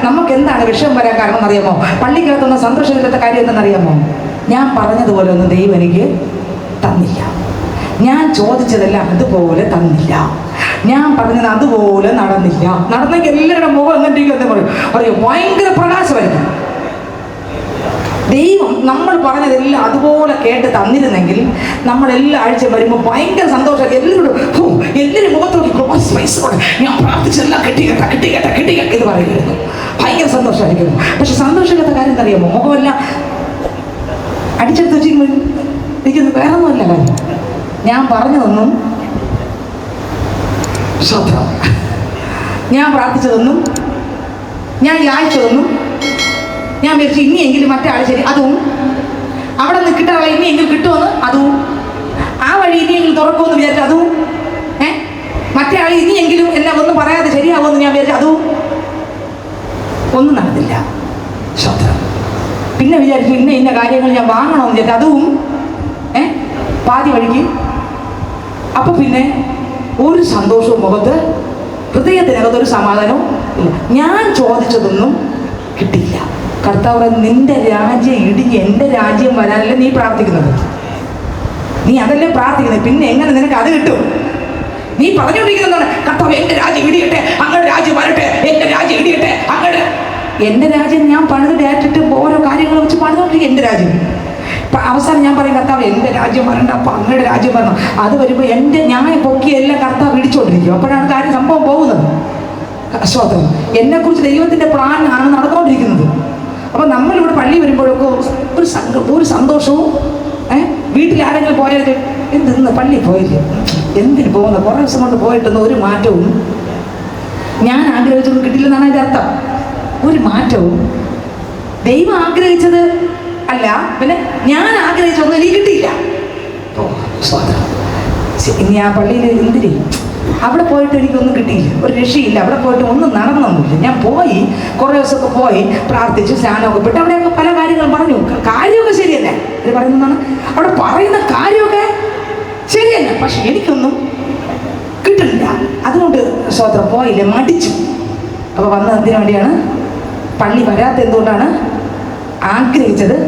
നമുക്ക് എന്താണ് വിഷയം വരാൻ കാരണം എന്നറിയാമോ? പള്ളിക്കകത്തൊന്നും സന്തോഷമില്ലാത്ത കാര്യം എന്തെന്നറിയാമോ? ഞാൻ പറഞ്ഞതുപോലെ ഒന്നും ദൈവം എനിക്ക് തന്നില്ല. ഞാൻ ചോദിച്ചതെല്ലാം അതുപോലെ തന്നില്ല. ഞാൻ പറഞ്ഞത് അതുപോലെ നടന്നില്ല. നടന്നെങ്കിൽ എല്ലാവരുടെ മുഖം എന്നിട്ട് പറയും ഭയങ്കര പ്രകാശമായിരിക്കും. ദൈവം നമ്മൾ പറഞ്ഞതെല്ലാം അതുപോലെ കേട്ട് തന്നിരുന്നെങ്കിൽ നമ്മൾ എല്ലാ ആഴ്ച വരുമ്പോൾ ഭയങ്കര സന്തോഷമായിരിക്കും. എല്ലാവരും മുഖത്തോടെ ഞാൻ പ്രാർത്ഥിച്ചെല്ലാം കിട്ടി എന്ന് പറയുമായിരുന്നു. ഭയങ്കര സന്തോഷമായിരിക്കും. പക്ഷെ സന്തോഷമില്ലാത്ത കാര്യം എന്തറിയാമോ? മുഖമെല്ലാം അടിച്ചെടുത്ത് വെച്ചിരിക്കുന്നത് വേറെ ഒന്നുമല്ല കാര്യം. ഞാൻ പറഞ്ഞതൊന്നും സ്വന്തം, ഞാൻ പ്രാർത്ഥിച്ചതൊന്നും, ഞാൻ യാചിച്ചതൊന്നും, ഞാൻ വിചാരിച്ചു ഇനിയെങ്കിലും മറ്റേ ആൾ ശരി, അതും അവിടെ നിന്ന് കിട്ടാനുള്ള ഇനിയെങ്കിലും കിട്ടുമെന്ന്, അതും ആ വഴി ഇനിയെങ്കിലും തുറക്കുമെന്ന് വിചാരിച്ചു, അതും മറ്റേ ആൾ ഇനിയെങ്കിലും എല്ലാം ഒന്നും പറയാതെ ശരിയാവുമെന്ന് ഞാൻ വിചാരിച്ചു, അതും ഒന്നും നടന്നില്ല. സ്വന്തം. പിന്നെ വിചാരിച്ചു ഇന്ന കാര്യങ്ങൾ ഞാൻ വാങ്ങണമെന്ന് വിചാരിച്ചു, അതും പാതി വഴിക്ക്. അപ്പൊ പിന്നെ ഒരു സന്തോഷവും മുഖത്ത്, ഹൃദയത്തിനകത്ത് ഒരു സമാധാനവും ഇല്ല. ഞാൻ ചോദിച്ചതൊന്നും കിട്ടിയില്ല. കർത്താവ്, നിന്റെ രാജ്യം ഇടിഞ്ഞ് എൻ്റെ രാജ്യം വരാനല്ലേ നീ പ്രാർത്ഥിക്കുന്നത്? നീ അതല്ലേ പ്രാർത്ഥിക്കുന്നത്? പിന്നെ എങ്ങനെ നിനക്ക് അത് കിട്ടും? നീ പറഞ്ഞുകൊണ്ടിരിക്കുന്നതാണ് കർത്താവ് എൻ്റെ രാജ്യം ഇടിയട്ടെ, അങ്ങയുടെ രാജ്യം വരട്ടെ, എൻ്റെ രാജ്യം ഇടിയട്ടെ, അങ്ങയുടെ. എൻ്റെ രാജ്യം ഞാൻ പണിതിട്ട് ഓരോ കാര്യങ്ങൾ വെച്ച് പണിതുകൊണ്ടിരിക്കുക. എൻ്റെ രാജ്യം അവസാനം ഞാൻ പറയും, കർത്താവ് എൻ്റെ രാജ്യം വരണ്ട, അപ്പം അങ്ങയുടെ രാജ്യം വരണം. അത് വരുമ്പോൾ ഞാൻ പൊക്കിയെല്ലാം കർത്താവ് ഇടിച്ചുകൊണ്ടിരിക്കും. അപ്പോഴാണ് കാര്യം സംഭവം പോകുന്നത്. സ്തോത്രം. എന്നെക്കുറിച്ച് ദൈവത്തിൻ്റെ പ്ലാൻ ആണ് നടന്നുകൊണ്ടിരിക്കുന്നത്. അപ്പം നമ്മളിവിടെ പള്ളി വരുമ്പോഴൊക്കെ ഒരു സന്തോഷവും വീട്ടിൽ ആരെങ്കിലും പോയാൽ എന്തിന്ന് പള്ളി പോയില്ലേ, എന്തിന് പോകുന്നത്, കുറേ ദിവസം കൊണ്ട് പോയിട്ടൊന്നും ഒരു മാറ്റവും ഞാൻ ആഗ്രഹിച്ചൊന്നും കിട്ടില്ലെന്നാണ് അതിൻ്റെ അർത്ഥം. ഒരു മാറ്റവും ദൈവം ആഗ്രഹിച്ചത് അല്ല, പിന്നെ ഞാൻ ആഗ്രഹിച്ചൊന്നും എനിക്ക് കിട്ടിയില്ല. ഇനി ആ പള്ളിയിൽ എന്തിന് അവിടെ പോയിട്ട് എനിക്കൊന്നും കിട്ടിയില്ല, ഒരു രക്ഷയില്ല. അവിടെ പോയിട്ട് ഒന്നും നടന്നൊന്നുമില്ല. ഞാൻ പോയി കുറേ ദിവസമൊക്കെ പോയി പ്രാർത്ഥിച്ച് സ്നാനമൊക്കെ പെട്ട് അവിടെയൊക്കെ പല കാര്യങ്ങളും പറഞ്ഞു. കാര്യമൊക്കെ ശരിയല്ലേ ഇത് പറയുന്നതാണ്, അവിടെ പറയുന്ന കാര്യമൊക്കെ ശരിയല്ല, പക്ഷെ എനിക്കൊന്നും കിട്ടില്ല. അതുകൊണ്ട് സ്തോത്രം പോയില്ല, മടിച്ചു. അപ്പോൾ വന്നത് എന്തിനു വേണ്ടിയാണ്? പള്ളി വരാത്ത എന്തുകൊണ്ടാണ്? ആഗ്രഹിച്ചത്.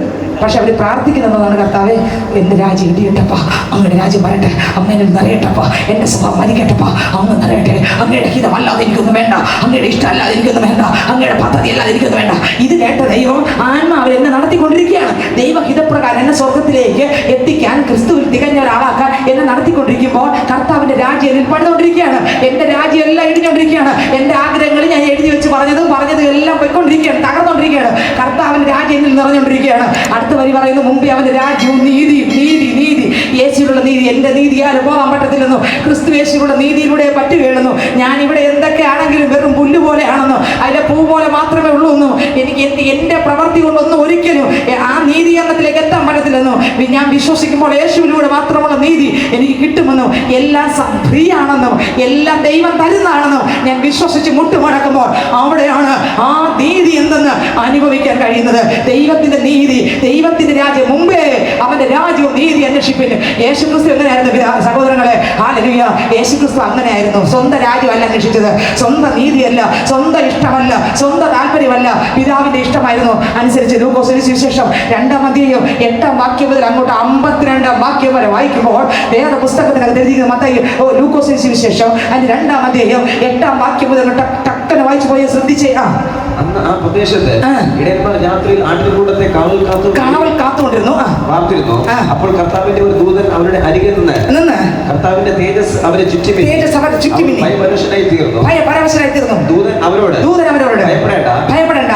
പക്ഷെ അവർ പ്രാർത്ഥിക്കുന്നതാണ്, കർത്താവേ എൻ്റെ രാജ്യം ഇടിയട്ടപ്പാ, അങ്ങയുടെ രാജ്യം വരട്ടെ, അങ്ങനെ നിറയട്ടപ്പാ, എൻ്റെ സ്വഭാവം മരിക്കട്ടപ്പാ, അങ്ങ് നിറയട്ടെ, അങ്ങയുടെ ഹിതമല്ലാതെ എനിക്കൊന്നും വേണ്ട, അങ്ങയുടെ ഇഷ്ടമല്ലാതെ എനിക്കൊന്നും വേണ്ട, അങ്ങയുടെ പദ്ധതി അല്ലാതെ എനിക്കൊന്നും വേണ്ട. ഇത് കേട്ട ദൈവം ആത്മാവിൽ എന്നെ നടത്തിക്കൊണ്ടിരിക്കുകയാണ്. ദൈവഹിതപ്രകാരം എന്നെ സ്വർഗത്തിലേക്ക് എത്തിക്കാൻ, ക്രിസ്തുവിൽ തികഞ്ഞ ഒരാളാക്കാൻ എന്നെ നടത്തിക്കൊണ്ടിരിക്കുമ്പോൾ കർത്താവിൻ്റെ രാജ്യം എന്നിൽ പണിതുകൊണ്ടിരിക്കുകയാണ്. എൻ്റെ രാജ്യം എല്ലാം ഇടിഞ്ഞുകൊണ്ടിരിക്കുകയാണ്. എൻ്റെ ആഗ്രഹങ്ങൾ ഞാൻ എഴുതി വെച്ച് പറഞ്ഞത് എല്ലാം പോയിക്കൊണ്ടിരിക്കുകയാണ്, തകർന്നുകൊണ്ടിരിക്കുകയാണ്. കർത്താവിൻ്റെ രാജ്യം എന്നിൽ നിറഞ്ഞുകൊണ്ടിരിക്കുകയാണ്. അടുത്ത വരി പറയുന്നു, മുമ്പേ അവന്റെ രാജ്യവും നീതിയും, നീതി നീതി യേശുവിലുള്ള നീതി, എൻ്റെ നീതിയാൽ പോകാൻ പറ്റത്തില്ലെന്നു, ക്രിസ്തു യേശുവിലുള്ള നീതിയിലൂടെ പറ്റുകയുള്ളൂ. ഞാൻ ഇവിടെ എന്തൊക്കെയാണെങ്കിലും വെറും പുല്ല് പോലെയാണെന്നോ, അതിലെ പൂ പോലെ മാത്രമേ ഉള്ളൂ എന്നും, എനിക്ക് എൻ്റെ പ്രവൃത്തി കൊണ്ടൊന്നും ഒരിക്കലും ആ നീതീകരണത്തിലേക്ക് എത്താൻ പറ്റത്തില്ലെന്നും, ഞാൻ വിശ്വസിക്കുമ്പോൾ യേശുവിലൂടെ മാത്രമുള്ള നീതി എനിക്ക് കിട്ടുമെന്നും, എല്ലാം ഫ്രീ ആണെന്നും, എല്ലാം ദൈവം തരുന്നതാണെന്നും ഞാൻ വിശ്വസിച്ച് മുട്ടുമടക്കുമ്പോൾ അവിടെയാണ് ആ നീതി എന്തെന്ന് അനുഭവിക്കാൻ കഴിയുന്നത്. ദൈവത്തിന്റെ നീതി, ദൈവത്തിന്റെ രാജ്യം, മുമ്പേ അവന്റെ രാജ്യവും നീതി അന്വേഷിപ്പിന്. യേശുക്രിസ്തു എങ്ങനെയായിരുന്നു സഹോദരങ്ങളെ? ഹല്ലേലൂയ. യേശുക്രിസ്തു അങ്ങനെയായിരുന്നു. സ്വന്തം രാജ്യമല്ല അന്വേഷിച്ചത്, സ്വന്തം നീതിയല്ല, സ്വന്തം ഇഷ്ടമല്ല, സ്വന്തം താല്പര്യമല്ല, പിതാവിന്റെ ഇഷ്ടമായിരുന്നു. അനുസരിച്ച് ലൂക്കോസിന്റെ സുവിശേഷം 2-ാം അധ്യായം 8-ാം വാക്യം മുതൽ അങ്ങോട്ട് 52-ാം വാക്യം വരെ വായിക്കുമ്പോൾ വേദ പുസ്തകത്തിനകത്ത് എഴുതിയിരിക്കുന്ന മത്തായി ലൂക്കോസിന്റെ സുവിശേഷം അതിന്റെ 2-ാം അധ്യായം 8-ാം വാക്യം മുതൽ ടക്കനെ വായിച്ചു പോയി ശ്രദ്ധിച്ചേ. അന്ന് ആ പ്രദേശത്ത് ഇടയന്മാർ രാത്രിയിൽ ആട്ടിൻകൂട്ടത്തെ കാവൽ കാത്തുകൊണ്ടിരുന്നു. അപ്പോൾ കർത്താവിന്റെ ഒരു ദൂതൻ അവരുടെ അരികിൽ നിന്ന് കർത്താവിന്റെ തേജസ് അവരെ ചുറ്റിമിന്നി ഭയപരവശനായി തീർന്നു. ദൂതൻ അവരോട് ഭയപ്പെടേണ്ട,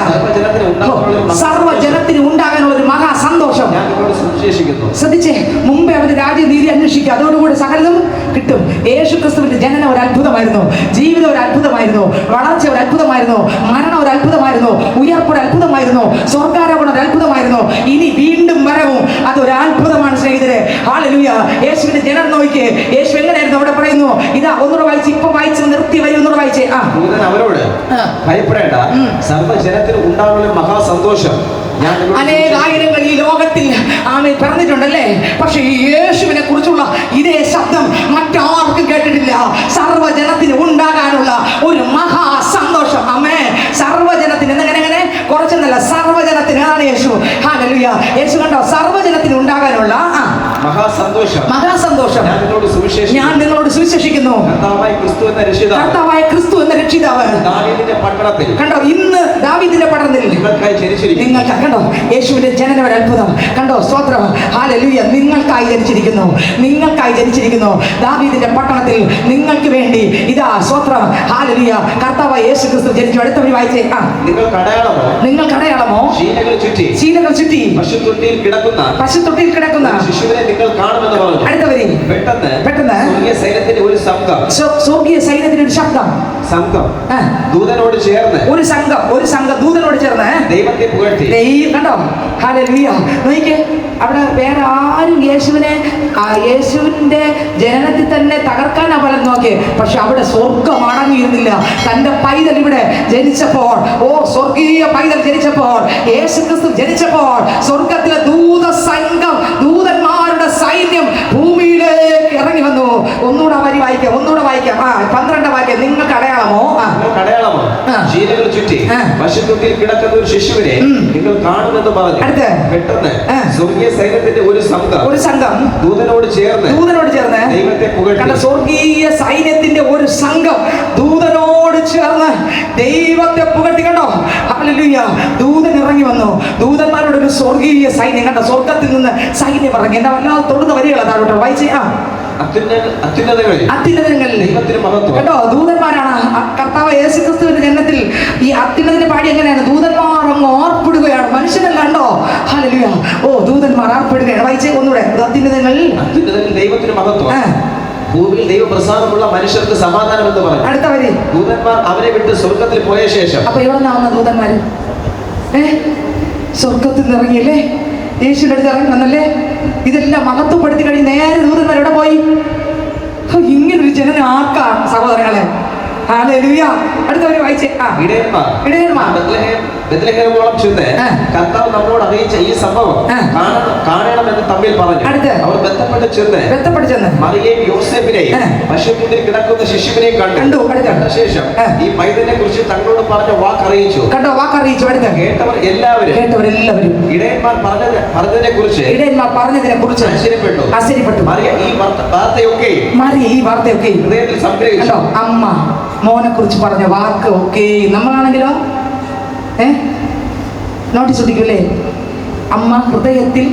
സർവ്വജനത്തിന് ഉണ്ടാകാനുള്ള ഒരു മഹാ സന്തോഷം ഞാൻ നിങ്ങളോട് സുവിശേഷിക്കുന്നു. ശ്രദ്ധിച്ചേ, മുമ്പേ അവന്റെ രാജ്യനീതി അന്വേഷിക്കുക, അതോടുകൂടി സകലതും കിട്ടും. യേശു ക്രിസ്തുവിന്റെ ജനനം ഒരു അത്ഭുതമായിരുന്നു, ജീവിതം ഒരു അത്ഭുതമായിരുന്നു, വളർച്ച ഒരു അത്ഭുതമായിരുന്നു, മരണം ഒരു അത്ഭുതമായിരുന്നു, ഉയർപ്പ് ഒരു അത്ഭുതമായിരുന്നു, സ്വർഗ്ഗാരോഹണം ഒരു അത്ഭുതമായിരുന്നു. ഇനി വീണ്ടും വരവും അതൊരു അത്ഭുതമാണ് സ്നേഹിതരെ. ഹല്ലേലൂയ. യേശുവിന്റെ ജനം നോക്കിയേ, യേശു എങ്ങനെയായിരുന്നു അവിടെ പറയുന്നു. ഇതാ ഒന്നുകൂടെ വായിച്ച്, ഇപ്പൊ വായിച്ച് നിർത്തി വരി, ഒന്നുകൂടെ വായിച്ചേ. ദൂതൻ അവരോട് ഭയപ്പെടേണ്ട, സർവ്വജനത്തിന് ഉണ്ടാകുന്ന മഹാസന്തോഷം. അനേകായിരങ്ങൾ ഈ ലോകത്തിൽ ആമേൻ പറഞ്ഞിട്ടുണ്ടല്ലേ, പക്ഷെ യേശുവിനെ കുറിച്ചുള്ള ഇതേ ശബ്ദം മറ്റാർക്കും കേട്ടിട്ടില്ല. സർവ്വജനത്തിന് ഉണ്ടാകാനുള്ള ഒരു മഹാ സന്തോഷം. അമ്മേ, സർവ്വജനത്തിന് എങ്ങനെ കുറച്ചെന്നല്ല, സർവ്വജനത്തിനാണ് യേശു. ഹല്ലേലൂയ. യേശു കണ്ടോ, സർവ്വജനത്തിന് ഉണ്ടാകാനുള്ള മഹാസന്തോഷം ഞാൻ നിങ്ങളോട് സുവിശേഷിക്കുന്നു. കർത്താവായ ക്രിസ്തു എന്ന രക്ഷിതാവ് കണ്ടോ, ഇന്ന് ദാവീദിന്റെ പട്ടണത്തിൽ നിങ്ങൾക്ക് കണ്ടോ യേശുവിന്റെ ജനനം ഒരു അത്ഭുതം കണ്ടോ. സ്തോത്രം. ഹല്ലേലൂയ. നിങ്ങൾക്കായി ജനിച്ചിരിക്കുന്നു ദാവീദിന്റെ പട്ടണത്തിൽ നിങ്ങൾക്ക് വേണ്ടി. ഇതാ സ്തോത്രം. ഹല്ലേലൂയ. കർത്താവായ യേശു ക്രിസ്തു ജനിച്ചു. അടുത്തവരി വായിച്ചേ. നിങ്ങൾക്ക് അടയാളമോ? ശീലകൾ ചുറ്റി പശുത്തൊട്ടിയിൽ കിടക്കുന്ന ശിശുവിനെ നിങ്ങൾ കാണുമെന്ന് പറഞ്ഞു. അടുത്തവരി പെട്ടെന്ന് സ്വർഗീയ സൈന്യത്തിന്റെ ഒരു സംഘം ദൂതനോട് ചേർന്ന് ഒരു സംഘം ദൂതനോട് ചേർന്ന് ദൈവത്തെ പുകഴ്ത്തി. കണ്ടോ. ഹല്ലേലൂയ. നോക്കിക്കേ, അവിടെ വേറെ ആരും യേശുവിന്റെ ജനനത്തിൽ തന്നെ തകർക്കാനാ ഫലം നോക്കി. പക്ഷെ അവിടെ സ്വർഗം അടങ്ങിയിരുന്നില്ല. തന്റെ പൈതൽ ഇവിടെ ജനിച്ചപ്പോൾ, സ്വർഗീയ പൈതൽ ജനിച്ചപ്പോൾ, യേശു ക്രിസ്തു ജനിച്ചപ്പോൾ, സ്വർഗത്തിലെ ദൂതന്മാരുടെ സൈന്യം ഭൂമിയിലേക്ക് ഇറങ്ങി വന്നു. ഒന്നുകൂടെ വായിക്കാം. 12-ാം വാക്യം. നിങ്ങൾക്ക് അടയാളമോ? ശീലകൾ ചുറ്റി പശുത്തൊട്ടിയിൽ കിടക്കുന്ന ഒരു ശിശുവിനെ നിങ്ങൾ കാണുമെന്ന് പറഞ്ഞു. പെട്ടെന്ന് സ്വർഗീയ സൈന്യത്തിന്റെ ഒരു സംഘം ദൂതനോട് ചേർന്ന് ദൈവത്തെ പുകഴ്ത്തി. സ്വർഗീയ സൈന്യത്തിന്റെ ഒരു സംഘം ദൂതനോട് ചേർന്ന് ദൈവത്തെ പുകഴ്ത്തി. കണ്ടോ? ഹല്ലേലൂയ. ദൂതൻ ഇറങ്ങി വന്നു. ദൂതന്മാരുടെ ഒരു സ്വർഗീയ സൈന്യം. കണ്ടോ? സ്വർഗത്തിൽ നിന്ന് സൈന്യം ഇറങ്ങി. എന്താ വല്ലാതെ തൊടുന്ന വരികളാ താഴോട്ട് വായിച്ചേ. അത്യുന്നതങ്ങളിൽ ദൈവത്തിന് മഹത്വം. കേട്ടോ? ദൂതന്മാരാണ് കർത്താവ് യേശുക്രിസ്തുവിന്റെ ജനനത്തിൽ ഈ അത്യുന്നതിന്റെ പാടി എങ്ങനെയാണ്? ദൂതന്മാർ അങ്ങ് ഓർപ്പിടുകയാണ്. മനുഷ്യനെ കണ്ടോ? ഹല്ലേലൂയ. ഓ, ദൂതന്മാർ ഓർപ്പിടുകയാണ്. വായിച്ചേ ഒന്നുകൂടെ. അത്യുന്നതങ്ങളിൽ ദൈവത്തിന് മഹത്വം. ഭൂമിയിൽ ദൈവപ്രസാദമുള്ള മനുഷ്യർക്ക് സമാധാനം എന്ന് പറഞ്ഞു. അടുത്ത വരി. ദൂതന്മാർ അവരെ വിട്ട് സ്വർഗത്തിൽ പോയ ശേഷം. അപ്പൊ എവിടെ നിന്നാവുന്ന ദൂതന്മാര്? സ്വർഗത്തിൽ നിന്ന് ഇറങ്ങിയല്ലേ? യേശുവിന്റെ അടുത്ത് ഇറങ്ങി വന്നല്ലേ? ഇതെല്ലാം മഹത്വപ്പെടുത്തി കഴിഞ്ഞ് നേരെ ദൂതന്മാർ എവിടെ പോയി? ഇങ്ങനൊരു ജനന ആർക്കാ സഹോദരങ്ങളെ? ഹല്ലേലൂയ. അടുത്തവര് വായിച്ചേ. ബെത്ലഹേമോളം ചെന്ന് കർത്താവ് നമ്മളോട് അറിയിച്ച ഈ സംഭവം കാണണമെന്ന് തമ്മിൽ പറഞ്ഞു. അവർ ബന്ധപ്പെട്ട് ചെന്ന് മറിയയും യോസേഫിനെയും പശുത്തൊട്ടിയിൽ കിടക്കുന്ന ശിശുവിനെയും കണ്ടു. കണ്ട ശേഷം ഈ പൈതലിനെ കുറിച്ച് തങ്ങളോട് പറഞ്ഞ വാക്കറിയിച്ചു. കേട്ടവർ എല്ലാവരും ഇടയന്മാർ പറഞ്ഞതിനെ കുറിച്ച് ആശ്ചര്യപ്പെട്ടു. മറിയ ഈ വാർത്തയൊക്കെ ഹൃദയത്തിൽ സംഗ്രഹിച്ചു. അമ്മ മോനെ കുറിച്ച് പറഞ്ഞ വാക്ക് ഒക്കെ നമ്മളാണെങ്കിലോ നോട്ടീസ് ഒട്ടിക്കൂല്ലേ? അമ്മ ഹൃദയത്തിൽ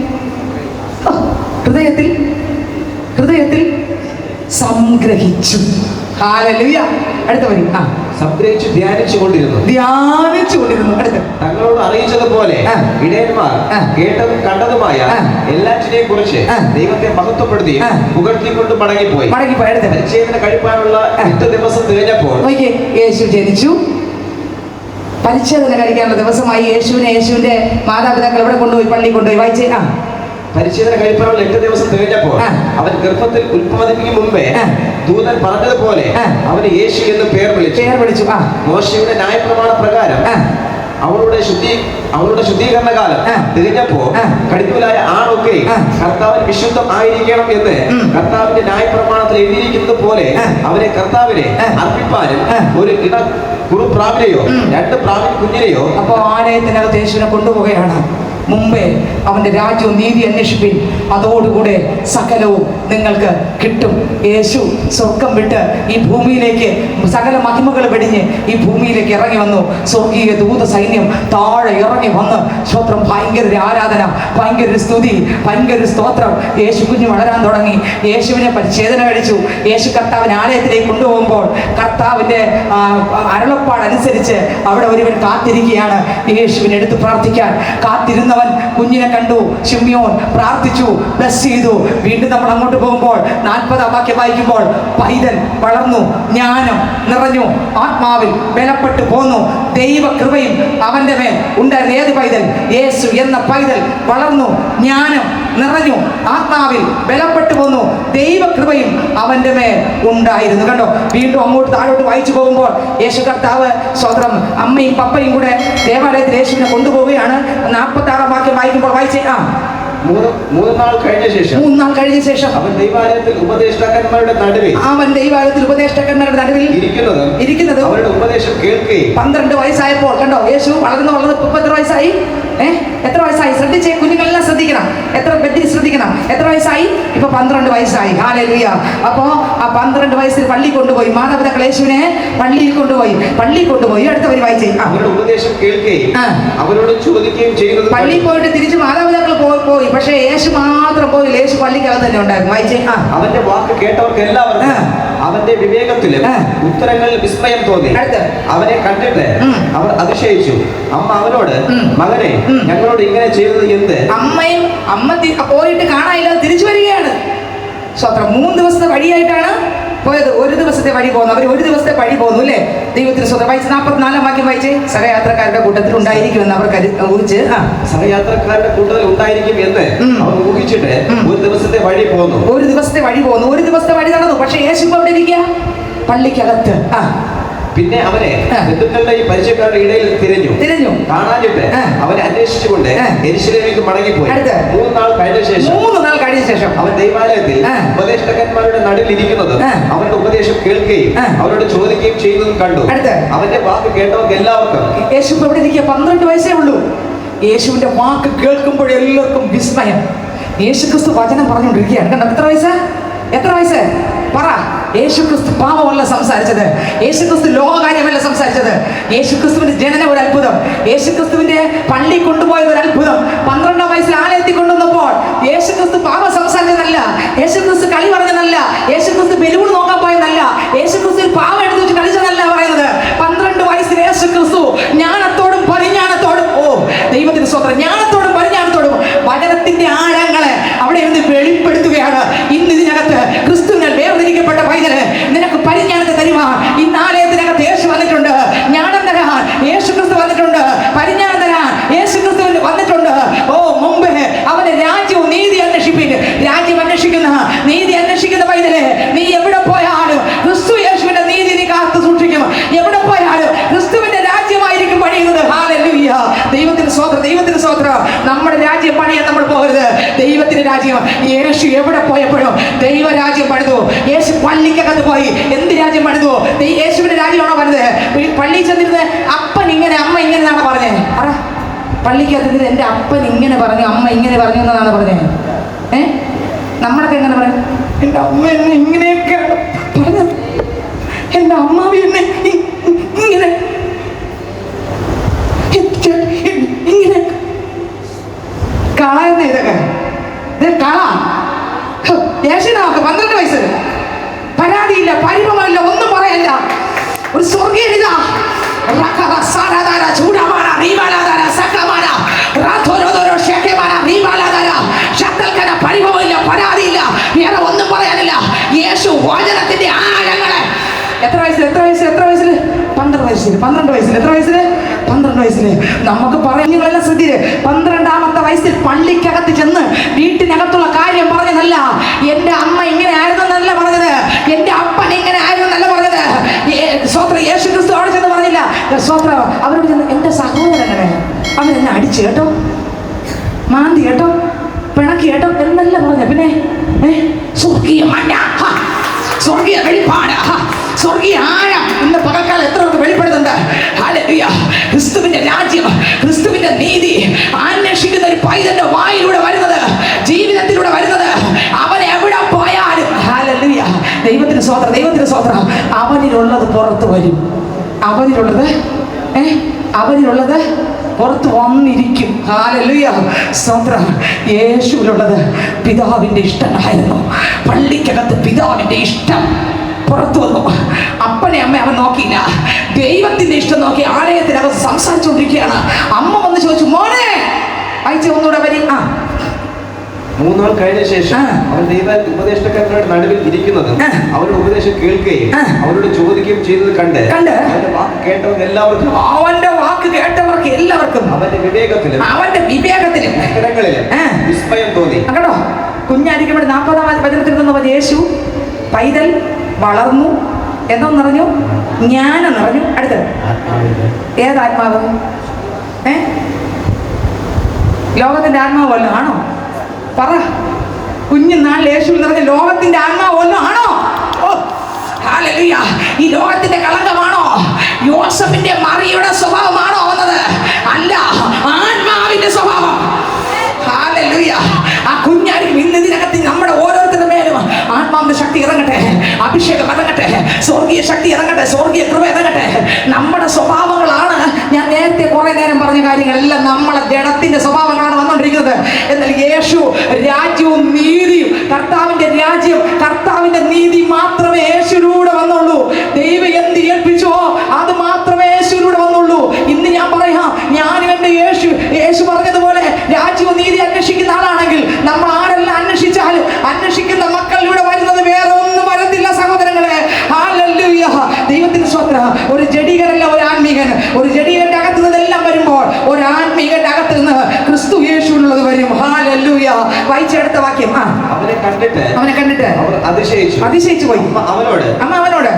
സംഗ്രഹിച്ചു. ഹല്ലേലൂയ. അടുത്ത വരി. സംഗ്രഹിച്ചു ധ്യാനിച്ചു കൊണ്ടിരുന്നു. അടുത്ത തങ്ങളോട് അറിയിച്ചതുപോലെ ഇടയന്മാർ കേട്ടതും കണ്ടതുമായ എല്ലാറ്റിനെയും കുറിച്ച് ദൈവത്തെ മഹത്വപ്പെടുത്തി പുകഴ്ത്തിക്കൊണ്ട് മടങ്ങിപ്പോയി. പരിച്ഛേദന കഴിപ്പാനുള്ള 8 ദിവസം തികഞ്ഞപ്പോൾ യേശു ജനിച്ചു. പരിച്ഛേദന കഴിക്കാനുള്ള ദിവസമായി യേശുവിന്റെ മാതാപിതാക്കൾ എവിടെ കൊണ്ടുപോയി? പള്ളി കൊണ്ടുപോയി. വായിച്ചേ. പരിച്ഛേദന കഴിപ്പാനുള്ള 8 ദിവസം തികഞ്ഞപ്പോൾ അവൻ ഗർഭത്തിൽ ഉത്പാദിപ്പിക്കും മുമ്പേ ദൂതൻ പറഞ്ഞതുപോലെ അവന് യേശു എന്ന് പേർ വിളിച്ചു. മോശയുടെ ന്യായപ്രമാണ പ്രകാരം അവളുടെ ശുദ്ധീകരണ കാലം തികഞ്ഞപ്പോ കടിഞ്ഞൂലായ ആണൊക്കെ കർത്താവിന് വിശുദ്ധം ആയിരിക്കണം എന്ന് കർത്താവിന്റെ ന്യായപ്രമാണത്തിൽ എഴുതിയിരിക്കുന്നത് പോലെ അവരെ കർത്താവിനെ അർപ്പിപ്പാനും ഒരു കുറുപ്രാവിനെയോ 2 പ്രാവിൻ കുഞ്ഞിനെയോ. അപ്പൊ ആലയത്തിനകത്ത് യേശുവിനെ കൊണ്ടുപോവുകയാണ്. മുമ്പേ അവന്റെ രാജ്യവും നീതി അന്വേഷിപ്പിൻ, അതോടുകൂടെ സകലവും നിങ്ങൾക്ക് കിട്ടും. യേശു സ്വർഗം വിട്ട് ഈ ഭൂമിയിലേക്ക് സകല മഹിമകൾ വെടിഞ്ഞ് ഈ ഭൂമിയിലേക്ക് ഇറങ്ങി വന്നു. സ്വർഗീയ ദൂത സൈന്യം താഴെ ഇറങ്ങി വന്ന് സ്തോത്രം, ഭയങ്കര ഒരു ആരാധന, ഭയങ്കര ഒരു സ്തുതി, ഭയങ്കര ഒരു സ്തോത്രം. യേശു കുഞ്ഞ് വളരാൻ തുടങ്ങി. യേശുവിനെ പരിച്ഛേദന കഴിച്ചു. യേശു കർത്താവിനെ ആലയത്തിലേക്ക് കൊണ്ടുപോകുമ്പോൾ കർത്താവിന്റെ അരുളപ്പാടനുസരിച്ച് അവിടെ ഒരുവൻ കാത്തിരിക്കുകയാണ്. യേശുവിനെ എടുത്ത് പ്രാർത്ഥിക്കാൻ കാത്തിരുന്ന കുഞ്ഞിനെ കണ്ടു. ശിമ്യോൻ പ്രാർത്ഥിച്ചു, ബ്ലസ് ചെയ്തു. വീണ്ടും നമ്മൾ അങ്ങോട്ട് പോകുമ്പോൾ 40-ാം വാക്യം വായിക്കുമ്പോൾ പൈതൽ വളർന്നു, ജ്ഞാനം നിറഞ്ഞു, ആത്മാവിൽ ബലപ്പെട്ടു പോന്നു, ദൈവകൃപയും അവന്റെ മേൽ ഉണ്ടായിരുന്നു. ഏത് പൈതൽ? യേശു എന്ന പൈതൽ വളർന്നു, ജ്ഞാനം നിറഞ്ഞു, ആത്മാവിൽ ബലപ്പെട്ടു പോന്നു, ദൈവകൃപയും അവന്റെ മേൽ ഉണ്ടായിരുന്നു. കണ്ടോ? വീണ്ടും അങ്ങോട്ട് താഴോട്ട് വായിച്ചു പോകുമ്പോൾ യേശു കർത്താവ് സ്വതന്ത്രം അമ്മയും പപ്പയും കൂടെ ദേവാലയത്തിൽ യേശുവിനെ കൊണ്ടുപോവുകയാണ്. 46-ാം വാക്യം വായിക്കുമ്പോൾ വായിച്ചേ. 3 നാൾ കഴിഞ്ഞ ശേഷം അവൻ ദൈവാലയത്തിൽ ഉപദേഷ്ടാക്കന്മാരുടെ നടുവിൽ ഇരിക്കുന്നത് അവരുടെ ഉപദേശം കേൾക്കുകയും. 12 വയസ്സായപ്പോൾ കണ്ടോ? യേശു വളർന്നു 30 വയസ്സായി. എത്ര വയസ്സായി? ശ്രദ്ധിച്ചേ, കുഞ്ഞുങ്ങളെല്ലാം ശ്രദ്ധിക്കണം. ശ്രദ്ധിക്കണം. എത്ര വയസ്സായി? ഇപ്പൊ 12 വയസ്സായി. ഹല്ലേലൂയ. അപ്പോ ആ 12 വയസ്സിൽ പള്ളി കൊണ്ടുപോയി. മാതാപിതാക്കൾ യേശുവിനെ പള്ളിയിൽ കൊണ്ടുപോയി. അടുത്തവർ വായിച്ചേ. അവരുടെ ഉപദേശം കേൾക്കുകയും അവരോട് ചോദിക്കുകയും ചെയ്യുന്നത്. പള്ളിയിൽ പോയിട്ട് തിരിച്ച് മാതാപിതാക്കൾ പോയി, പക്ഷേ യേശു മാത്രം പോയില്ല. യേശു പള്ളിക്കകത്ത് തന്നെ ഉണ്ടായിരുന്നു. വായിച്ചേ. അവന്റെ വാക്ക് കേട്ടവർക്ക് എല്ലാവർക്കും അവന്റെ വിവേകത്തിലും ഉത്തരങ്ങളിൽ വിസ്മയം തോന്നി. അവനെ കണ്ടിട്ട് അവർ അതിശയിച്ചു. അമ്മ അവനോട്, മകനെ, ഞങ്ങളോട് ഇങ്ങനെ ചെയ്തത് എന്ത്? അമ്മ പോയിട്ട് കാണാനില്ലാതെ തിരിച്ചു വരികയാണ്. സ്വത്രം 3 ദിവസത്തെ വഴിയായിട്ടാണ് പോയത്. 1 ദിവസത്തെ വഴി പോകുന്നു. അവർ 1 ദിവസത്തെ വഴി പോകുന്നു അല്ലേ? ദൈവത്തിന് സ്വന്തം. വായിച്ച് 44-ാം വാക്യം വായിച്ചേ. സഹയാത്രക്കാരുടെ കൂട്ടത്തിൽ ഉണ്ടായിരിക്കുമെന്ന് അവർ ഊഹിച്ച്. സഹയാത്രക്കാരുടെ കൂട്ടത്തിൽ ഉണ്ടായിരിക്കും എന്ന് അവർ ഊഹിച്ചിട്ട് 1 ദിവസത്തെ വഴി പോകുന്നു. 1 ദിവസത്തെ വഴി നടന്നു. പക്ഷെ യേശു അവിടെ ഇരിക്കുക പള്ളിക്കകത്ത്. പിന്നെ അവനെ ബന്ധുക്കളുടെ ഈ പരിചയക്കാരുടെ ഇടയിൽ തിരഞ്ഞു കാണാനിട്ട് അവനെ അന്വേഷിച്ചുകൊണ്ട് യെരൂശലേമിലേക്ക് മടങ്ങിപ്പോയി. 3 നാൾ കഴിഞ്ഞ ശേഷം അവൻ ദൈവാലയത്തിൽ ഉപദേഷ്ടാക്കന്മാരുടെ നടുവിൽ ഇരിക്കുന്നത് അവരുടെ ഉപദേശം കേൾക്കുകയും അവരോട് ചോദിക്കുകയും ചെയ്യുന്നതും കണ്ടു. അവന്റെ വാക്ക് കേട്ടവർക്ക് എല്ലാവർക്കും യേശു ഇവിടെ ഇരിക്കുക 12 വയസ്സേ ഉള്ളൂ. യേശുവിന്റെ വാക്ക് കേൾക്കുമ്പോൾ എല്ലാവർക്കും വിസ്മയം. യേശുക്രിസ്തു വചനം പറഞ്ഞുകൊണ്ടിരിക്കുകയാണ്. കണ്ടോ എത്ര വയസ്സ് പറ. യേശുക്രിസ്തു പാപമല്ല സംസാരിച്ചത്, യേശുക്രിസ്തു ലോകകാര്യമല്ല സംസാരിച്ചത്. യേശുക്രിസ്തുവിന്റെ ജനനം ഒരു അത്ഭുതം, യേശുക്രിസ്തുവിന്റെ പള്ളി കൊണ്ടുപോയത് ഒരു അത്ഭുതം. 12-ാം വയസ്സിൽ ആലയത്തിൽ കൊണ്ടുവന്നപ്പോൾ യേശുക്രിസ്തു പാപം സംസാരിച്ചതല്ല, യേശുക്രിസ്തു കളി പറഞ്ഞതല്ല, യേശുക്രിസ്തു ബലൂൺ നോക്കാൻ പോയതല്ല, യേശുക്രിസ്തു പാവം എടുത്ത് വെച്ച് കളിച്ചതല്ല പറയുന്നത്. 12 വയസ്സിൽ യേശുക്രിസ്തു ജ്ഞാനത്തോടും പരിജ്ഞാനത്തോടും, ദൈവത്തിന് സ്വന്തം ജ്ഞാനത്തോടും പരിജ്ഞാനത്തോടും വചനത്തിന്റെ ആഴങ്ങളെ അവിടെ ഇരുന്ന് വെളിപ്പെടുത്തുകയാണ്. ഇന്ന് ഇതിനകത്ത് ക്രിസ്തുവിനാൽ വേർതിരിക്കപ്പെട്ട പൈതല് നിനക്ക് പരിജ്ഞാനത്തെ തരുവാ. ഇന്ന് ആലയത്തിനകത്ത് യേശു വന്നിട്ടുണ്ട്, ജ്ഞാനം തരാൻ യേശു ക്രിസ്തു വന്നിട്ടുണ്ട്, പരിജ്ഞാനം തരാൻ യേശു ക്രിസ്തു വന്നിട്ടുണ്ട്. മുമ്പ് അവന്റെ രാജ്യവും നീതി അന്വേഷിപ്പിൻ. രാജ്യം അന്വേഷിക്കുന്ന, നീതി അന്വേഷിക്കുന്ന പൈതല് നീ എവിടെ പോയാലും ക്രിസ്തു യേശുവിന്റെ നീതി നീ കാത്തു സൂക്ഷിക്കും. എവിടെ പോയാലും ക്രിസ്തുവിന്റെ രാജ്യമായിരിക്കും പണിയുന്നത്. ഹല്ലേലൂയ. ദൈവത്തിന് സ്വതന്ത്രം. നമ്മുടെ രാജ്യം പണിയാൻ നമ്മൾ പോകരുത്. ദൈവത്തിന്റെ രാജ്യം. യേശു എവിടെ പോയപ്പോഴും ദൈവരാജ്യം പണിതു. യേശു പള്ളിക്കകത്ത് പോയി എന്ത് രാജ്യം പണിതു? യേശുവിന്റെ രാജ്യമാണോ പണിത്? പള്ളി ചെന്നിരുന്ന് അപ്പൻ ഇങ്ങനെ അമ്മ ഇങ്ങനെ എന്നാണ് പറഞ്ഞേ. പറ, പള്ളിക്കകത്ത് എന്റെ അപ്പൻ ഇങ്ങനെ പറഞ്ഞു അമ്മ ഇങ്ങനെ പറഞ്ഞു എന്നാണ് പറഞ്ഞേ. നമ്മളൊക്കെ എങ്ങനെ പറയും? എന്റെ അമ്മ എന്നെ ഇങ്ങനെയൊക്കെയാണ് പറഞ്ഞത്, എന്റെ അമ്മാവി എന്നെ ഇങ്ങനെ ഇങ്ങനെ കളയുന്ന ഇതൊക്കെ കള. യേശുനാക്ക് 12 വയസ്സ്, പരാതിയില്ല, പരിഭവമില്ല, ഒന്നും പറയല്ല. ഒരു സ്വർഗീയ പരിഭവമില്ല, പരാതിയില്ല, വേറെ ഒന്നും പറയാനില്ല. യേശു വചനത്തിന്റെ ആഴങ്ങളെ എത്ര വയസ്സിൽ 12 വയസ്സിൽ 12 വയസ്സിൽ എത്ര വയസ്സിൽ 12 വയസ്സിൽ നമുക്ക് പറയാൻ നിങ്ങളെല്ലാം ശ്രദ്ധിച്ച് 12-ാമത്തെ വയസ്സിൽ പള്ളിക്കകത്ത് ചെന്ന് വീട്ടിനകത്തുള്ള കാര്യം പറഞ്ഞതല്ല. എന്റെ അമ്മ ഇങ്ങനെ ആയിരുന്നെന്നല്ല പറഞ്ഞത്, എന്റെ അപ്പൻ ഇങ്ങനെ ആയിരുന്നെന്നല്ല പറഞ്ഞത്. സ്വോത്രം. യേശു ക്രിസ്തു അവിടെ ചെന്ന് പറഞ്ഞില്ല സ്വോത്രം. അവരോട് ചെന്ന് എന്റെ സഹോദരനെ അവരെന്നെ അടിച്ചു കേട്ടോ, മാന്തി കേട്ടോ, പിണക്കി കേട്ടോ എന്നല്ല പറഞ്ഞ. പിന്നെ സ്വർഗീയ മഞ്ഞ, സ്വർഗീയ വെളിപ്പാട്, സ്വർഗീയ ആഴം ഇന്ന് പകൽക്കാലം എത്രയൊക്കെ വെളിപ്പെടുന്നുണ്ട്. ഹല്ലേലൂയ. ക്രിസ്തുവിന്റെ രാജ്യം, ക്രിസ്തുവിന്റെ നീതി അന്വേഷിക്കുന്ന ഒരു പൈതന്റെ വായിലൂടെ വരുന്നത്, ജീവിതത്തിലൂടെ വരുന്നത്, അവൻ എവിടെ പോയാലും ഹല്ലേലൂയ. ദൈവത്തിന് സ്വതന്ത്രം. അവനിലുള്ളത് പുറത്ത് വരും. അവനിലുള്ളത് പുറത്ത് വന്നിരിക്കും. ഹല്ലേലൂയ. സ്വതന്ത്രം. യേശുവിലുള്ളത് പിതാവിന്റെ ഇഷ്ടമായിരുന്നു. പള്ളിക്കകത്ത് പിതാവിന്റെ ഇഷ്ടം പുറത്തു വന്നു. അപ്പനെ അമ്മ അവൻ നോക്കിയില്ല, ദൈവത്തിന്റെ ഇഷ്ടം നോക്കി ആലയത്തിനകത്ത് സംസാരിച്ചുകൊണ്ടിരിക്കുകയാണ്. അമ്മ വന്ന് ചോദിച്ചു, മോനെ അയച്ച ഒന്നുകൂടെ വരി. 3 നാൾ കഴിഞ്ഞ ശേഷം അവൻ ഉപദേഷ്ടാക്കന്മാരുടെ നടുവിൽ ഇരിക്കുന്നത് അവരുടെ ഉപദേശം കേൾക്കുകയും അവരോട് ചോദിക്കുകയും ചെയ്തത് കണ്ട് അവന്റെ വാക്ക് കേട്ടവർക്ക് എല്ലാവർക്കും അവന്റെ വിവേകത്തിലും വിസ്മയം തോന്നി. കേട്ടോ, കുഞ്ഞായിരിക്കുമ്പോൾ 40-ാം വചനത്തിൽ നിന്ന് യേശു പൈതൽ വളർന്നു, എന്തോന്ന് നിറഞ്ഞു? ജ്ഞാനം നിറഞ്ഞു. അടുത്തത് ഏതാത്മാവ്? ലോകത്തിന്റെ ആത്മാവ് വല്ലതും ആണോ? പറ. കുഞ്ഞുനാളിൽ യേശുവിൽ നിറഞ്ഞ ലോകത്തിന്റെ ആത്മാവ് വല്ലതും ആണോ? ഹല്ലേലൂയ. ഈ ലോകത്തിന്റെ കളങ്കമാണോ? യോസഫിന്റെ മറിയുടെ സ്വഭാവമാണോ വന്നത്? അല്ല, ആത്മാവിന്റെ സ്വഭാവം. ഹല്ലേലൂയ. ആ കുഞ്ഞായിരിക്കും ഇന്ന് ഇതിനകത്ത് നമ്മുടെ ഓരോരുത്തരുടെ മേലും ആത്മാവിന്റെ ശക്തി ഇറങ്ങട്ടെ, അഭിഷേകം ഇറങ്ങട്ടെ, സ്വർഗീയ ശക്തി ഇറങ്ങട്ടെ, സ്വർഗീയ കൃപ ഇറങ്ങട്ടെ. നമ്മുടെ സ്വഭാവങ്ങളാണ്, ഞാൻ നേരത്തെ കുറെ നേരം പറഞ്ഞ കാര്യങ്ങളെല്ലാം നമ്മളെ ജഡത്തിന്റെ സ്വഭാവങ്ങളാണ് വന്നുകൊണ്ടിരിക്കുന്നത്. എന്നാൽ യേശു രാജ്യവും നീതിയും, കർത്താവിന്റെ രാജ്യം, കർത്താവിന്റെ നീതി മാത്രമേ യേശുവിലൂടെ വന്നുള്ളൂ. ദൈവം എന്ത് ഏൽപ്പിച്ചോ അത് മാത്രമേ യേശുവിലൂടെ വന്നുള്ളൂ. ഇന്ന് ഞാൻ പറയാം, ഞാനും എന്റെ യേശു പറഞ്ഞതുപോലെ രാജ്യവും നീതി അന്വേഷിക്കുന്ന ആളാണെങ്കിൽ നമ്മൾ ആരെല്ലാം അന്വേഷിച്ചാലും അന്വേഷിക്കുന്ന മക്കളിലൂടെ വരുന്നത് വേറെ ഒന്നും വരത്തില്ല സഹോദരങ്ങളെ. ഹല്ലേലൂയ. ദൈവത്തിന് സ്വന്തം. ഒരു ജഡികരല്ല ഒരു ആത്മീകൻ. ഒരു ജഡികന്റെ അകത്ത് നിന്നെല്ലാം വരുമ്പോൾ ഒരു ആത്മീകന്റെ അകത്ത് നിന്ന് ക്രിസ്തു യേശുവിനുള്ളത് വരും. ഹല്ലേലൂയ. വായിച്ചെടുത്ത വാക്യം. അവനെ കണ്ടിട്ട് അതിശയിച്ചു പോയി. അമ്മ അവനോട്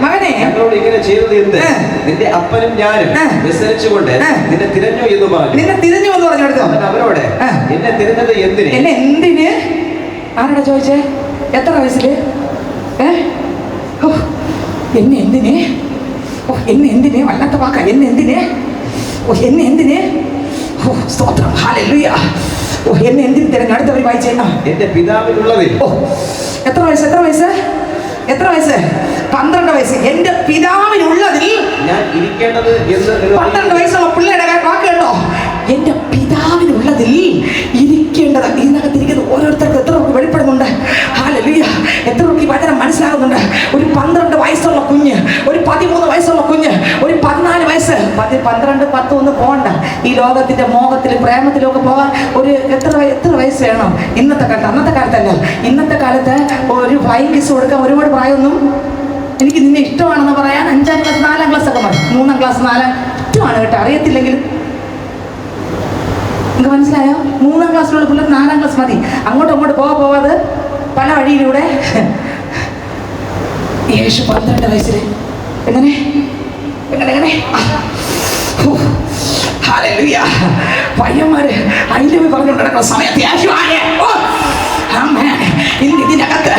മകനെ ഞങ്ങളോട് ഇങ്ങനെ ചെയ്തത് എന്ത്? നിന്റെ അപ്പനും ഞാനും വിസരിച്ചുകൊണ്ട് നിന്നെ തിരഞ്ഞു എന്ന് പറഞ്ഞു. നിന്നെ തിരഞ്ഞു എന്ന് പറഞ്ഞെടുത്തു. അവരോട് എന്നെ തിരഞ്ഞത് എന്തിന്? എന്നെ എന്തിന്? ആരോടാ ചോദിച്ചേ? എത്ര വയസ്സില്? എന്നെ എന്തിന്? എന്നെ എന്തിന്? വല്ലാത്ത വാക്ക. എന്നെ എന്തിന്? എന്നെ എന്തിന്? സ്തോത്രം, ഹല്ലേലൂയ. എന്നെ എന്തിന് തിരഞ്ഞെടുത്തവർ വായിച്ചേ? എന്റെ പിതാവിനുള്ളതിൽ. എത്ര വയസ്സ്? എത്ര വയസ്സ്? എത്ര വയസ്സ്? 12 വയസ്സ്. എന്റെ പിതാവിനുള്ളതിൽ ഞാൻ ഇരിക്കേണ്ടത് എന്ന്. 12 വയസ്സുള്ള പിള്ളേരുടെ വാക്ക് കേട്ടോ. എന്റെ പിതാവിനുള്ളതിൽ ഇരിക്കേണ്ടത്. ഇതിനകത്തിരിക്കുന്ന ഓരോരുത്തർക്കും എത്ര പേർക്ക് വെളിപ്പെടുന്നുണ്ട്? ഹല്ലേലൂയ. എത്ര പേർക്ക് ഈ വചനം മനസ്സിലാകുന്നുണ്ട്? ഒരു 12 വയസ്സുള്ള കുഞ്ഞ്, ഒരു 13 വയസ്സുള്ള കുഞ്ഞ്, ഒരു 14 വയസ്സ്, 12, 10 ഒന്നും പോകണ്ട. ഈ ലോകത്തിന്റെ മോഹത്തിൽ പ്രേമത്തിലൊക്കെ പോകാൻ ഒരു എത്ര വയസ്സ് വേണം ഇന്നത്തെ കാലത്ത്? അന്നത്തെ കാലത്തല്ല. ഇന്നത്തെ കാലത്ത് ഒരു ഫ്ലൈങ് കിസ് കൊടുക്കാൻ ഒരുപാട് പ്രായമൊന്നും. എനിക്ക് നിന്നെ ഇഷ്ടമാണെന്ന് പറയാൻ 5ാം ക്ലാസ് 4ാം ക്ലാസ് ഒക്കെ മതി. 3ാം ക്ലാസ് 4ാം ഇഷ്ടമാണ് കേട്ടോ. അറിയത്തില്ലെങ്കിലും നിങ്ങൾക്ക് മനസ്സിലായോ? 3ാം ക്ലാസ്സിലുള്ള പിള്ളേർ 4ാം ക്ലാസ് മതി. അങ്ങോട്ട് പോവാതെ പല വഴിയിലൂടെ. യേശു 12 വയസ്സിൽ എങ്ങനെ ഹല്ലേലൂയ. പയ്യന്മാര് ഐലവ്യു പറഞ്ഞുകൊണ്ട് നടക്കുന്ന സമയത്ത് ഇന്ന് ഇതിനകത്ത്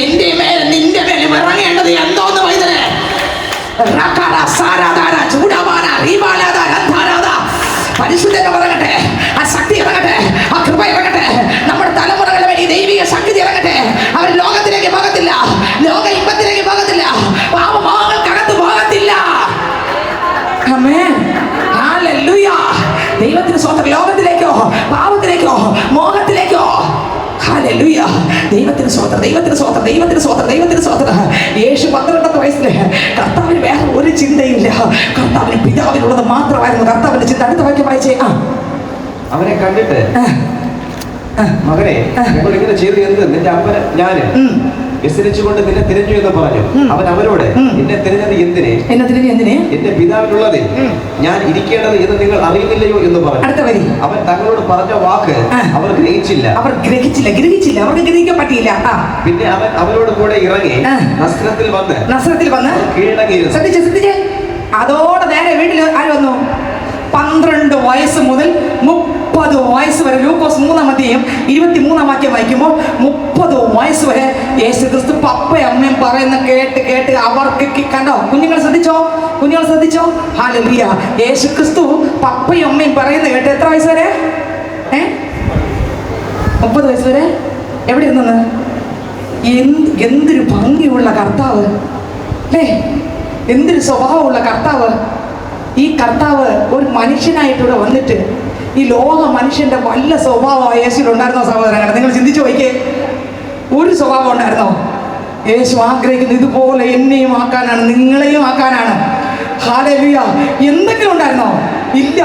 എന്റെ മേൽ നിന്റെ മേൽ ഇറങ്ങേണ്ടത് എന്തോന്ന് വൈദ്യനെ പരിശുദ്ധ പറയട്ടെ. ആ ശക്തി ഇറങ്ങട്ടെ, ആ കൃപ ഇറങ്ങട്ടെ. നമ്മുടെ തലമുറകളുടെ വേണ്ടി ദൈവിക ശക്തി ഇറങ്ങട്ടെ. അവർ ലോകത്തിലേക്ക് പോകത്തില്ല, ലോക ഇമ്പത്തിലേക്ക് പോകത്തില്ല, പാപമോഹങ്ങൾക്കകത്ത് പോകത്തില്ല. ആമേൻ, ഹല്ലേലൂയ. ദൈവത്തിന് സ്വന്തം ലോകത്തിലേക്കോ പാപത്തിലേക്കോ മോഹത്തിലേക്കോ. ഹല്ലേലൂയ. ദൈവത്തിന് സ്വന്തം, ദൈവത്തിന് സ്വന്തം, ദൈവത്തിന് സ്വന്തം, ദൈവത്തിന് സ്വന്തം. യേശു 12 വയസ്സിൽ കർത്താവിന് വേറെ ഒരു ചിന്തയില്ല. കർത്താവിന് പിതാവിനുള്ളത് മാത്രമായിരുന്നു കർത്താവിന്റെ ചിന്ത. അടുത്ത വാക്യം വായിച്ചേ. അവനെ കണ്ടിട്ട് മകനെ ഞങ്ങൾ ഇങ്ങനെ ചെയ്ത് എന്ത്? നിന്റെ അപ്പന് ഞാന് വിസരിച്ചുകൊണ്ട് നിന്നെ തിരഞ്ഞു എന്ന് പറഞ്ഞു. അവൻ അവരോട് എന്നെ തിരഞ്ഞത് എന്തിനെ? എന്റെ പിതാവിനുള്ളത് ഞാൻ ഇരിക്കേണ്ടത് എന്ന് നിങ്ങൾ അറിയുന്നില്ലയോ എന്ന് പറഞ്ഞു. അടുത്ത വരി. അവൻ തങ്ങളോട് പറഞ്ഞ വാക്ക് അവർ ഗ്രഹിച്ചില്ല. അവർക്ക് ഗ്രഹിക്കാൻ പറ്റിയില്ല. പിന്നെ അവൻ അവരോട് കൂടെ ഇറങ്ങി നസ്രത്തിൽ വന്ന് കീഴടങ്ങിയിരുന്നു. ശ്രദ്ധിച്ചേ. അതോടെ നേരെ വീട്ടിൽ ആര് വന്നു? 12 വയസ്സ് മുതൽ 30 വയസ്സ് വരെ. ലൂക്കോസ് 3-ാം അധ്യായം 23-ാം വാക്യം വായിക്കുമ്പോൾ 30 വയസ്സ് വരെ യേശു ക്രിസ്തു പപ്പയും അമ്മയും പറയുന്ന കേട്ട് അവർക്ക് കണ്ടോ? കുഞ്ഞുങ്ങൾ ശ്രദ്ധിച്ചോ? ഹല്ലേലൂയ. യേശു ക്രിസ്തു പപ്പയും അമ്മയും പറയുന്ന കേട്ട് എത്ര വയസ്സ് വരെ? 30 വയസ്സ് വരെ. എവിടെ ഇരുന്നത്? എന്തൊരു ഭംഗിയുള്ള കർത്താവ് അല്ലേ? എന്തൊരു സ്വഭാവമുള്ള കർത്താവ്. ഈ കർത്താവ് ഒരു മനുഷ്യനായിട്ടിവിടെ വന്നിട്ട് ഈ ലോക മനുഷ്യന്റെ വല്ല സ്വഭാവം യേശുവിലുണ്ടായിരുന്നോ സഹോദരങ്ങളെ? നിങ്ങൾ ചിന്തിച്ചു നോക്കിയേ. ഒരു സ്വഭാവം ഉണ്ടായിരുന്നോ? യേശു ആഗ്രഹിക്കുന്നത് ഇതുപോലെ എന്നെയും ആക്കാനാണ്, നിങ്ങളെയും ആക്കാനാണ്. ഹല്ലേലൂയ. എന്തെങ്കിലും ഉണ്ടായിരുന്നോ? ഇല്ല.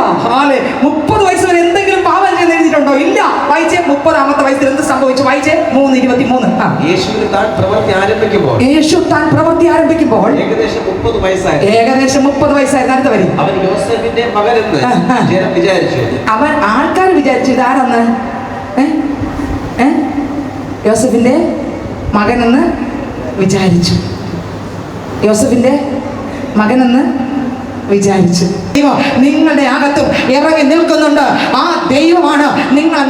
30 വയസ്സ് വരെ എന്തെങ്കിലും പാപം ചെയ്ത് എഴുതിയിട്ടുണ്ടോ? ഇല്ല. വായിച്ചേ. 30-ാമത്തെ വയസ്സിൽ എന്ത് സംഭവിച്ചു? വായിച്ചേ. 3:23. യേശു താൻ പ്രവൃത്തി ആരംഭിക്കുമ്പോൾ ഏകദേശം 30 വയസ്സായിരുന്നു. അടുത്ത വരി. അവൻ യോസേഫിന്റെ മകനെന്ന് ജനം വിചാരിച്ചു. അവൻ ആൾക്കാർ വിചാരിച്ചു ഇതാരെന്ന്? യോസേഫിന്റെ മകനെന്ന് വിചാരിച്ചു. നിങ്ങളുടെ അകത്തും ഇറങ്ങി നിൽക്കുന്നുണ്ട്. ആ ദൈവമാണ് നിങ്ങളെ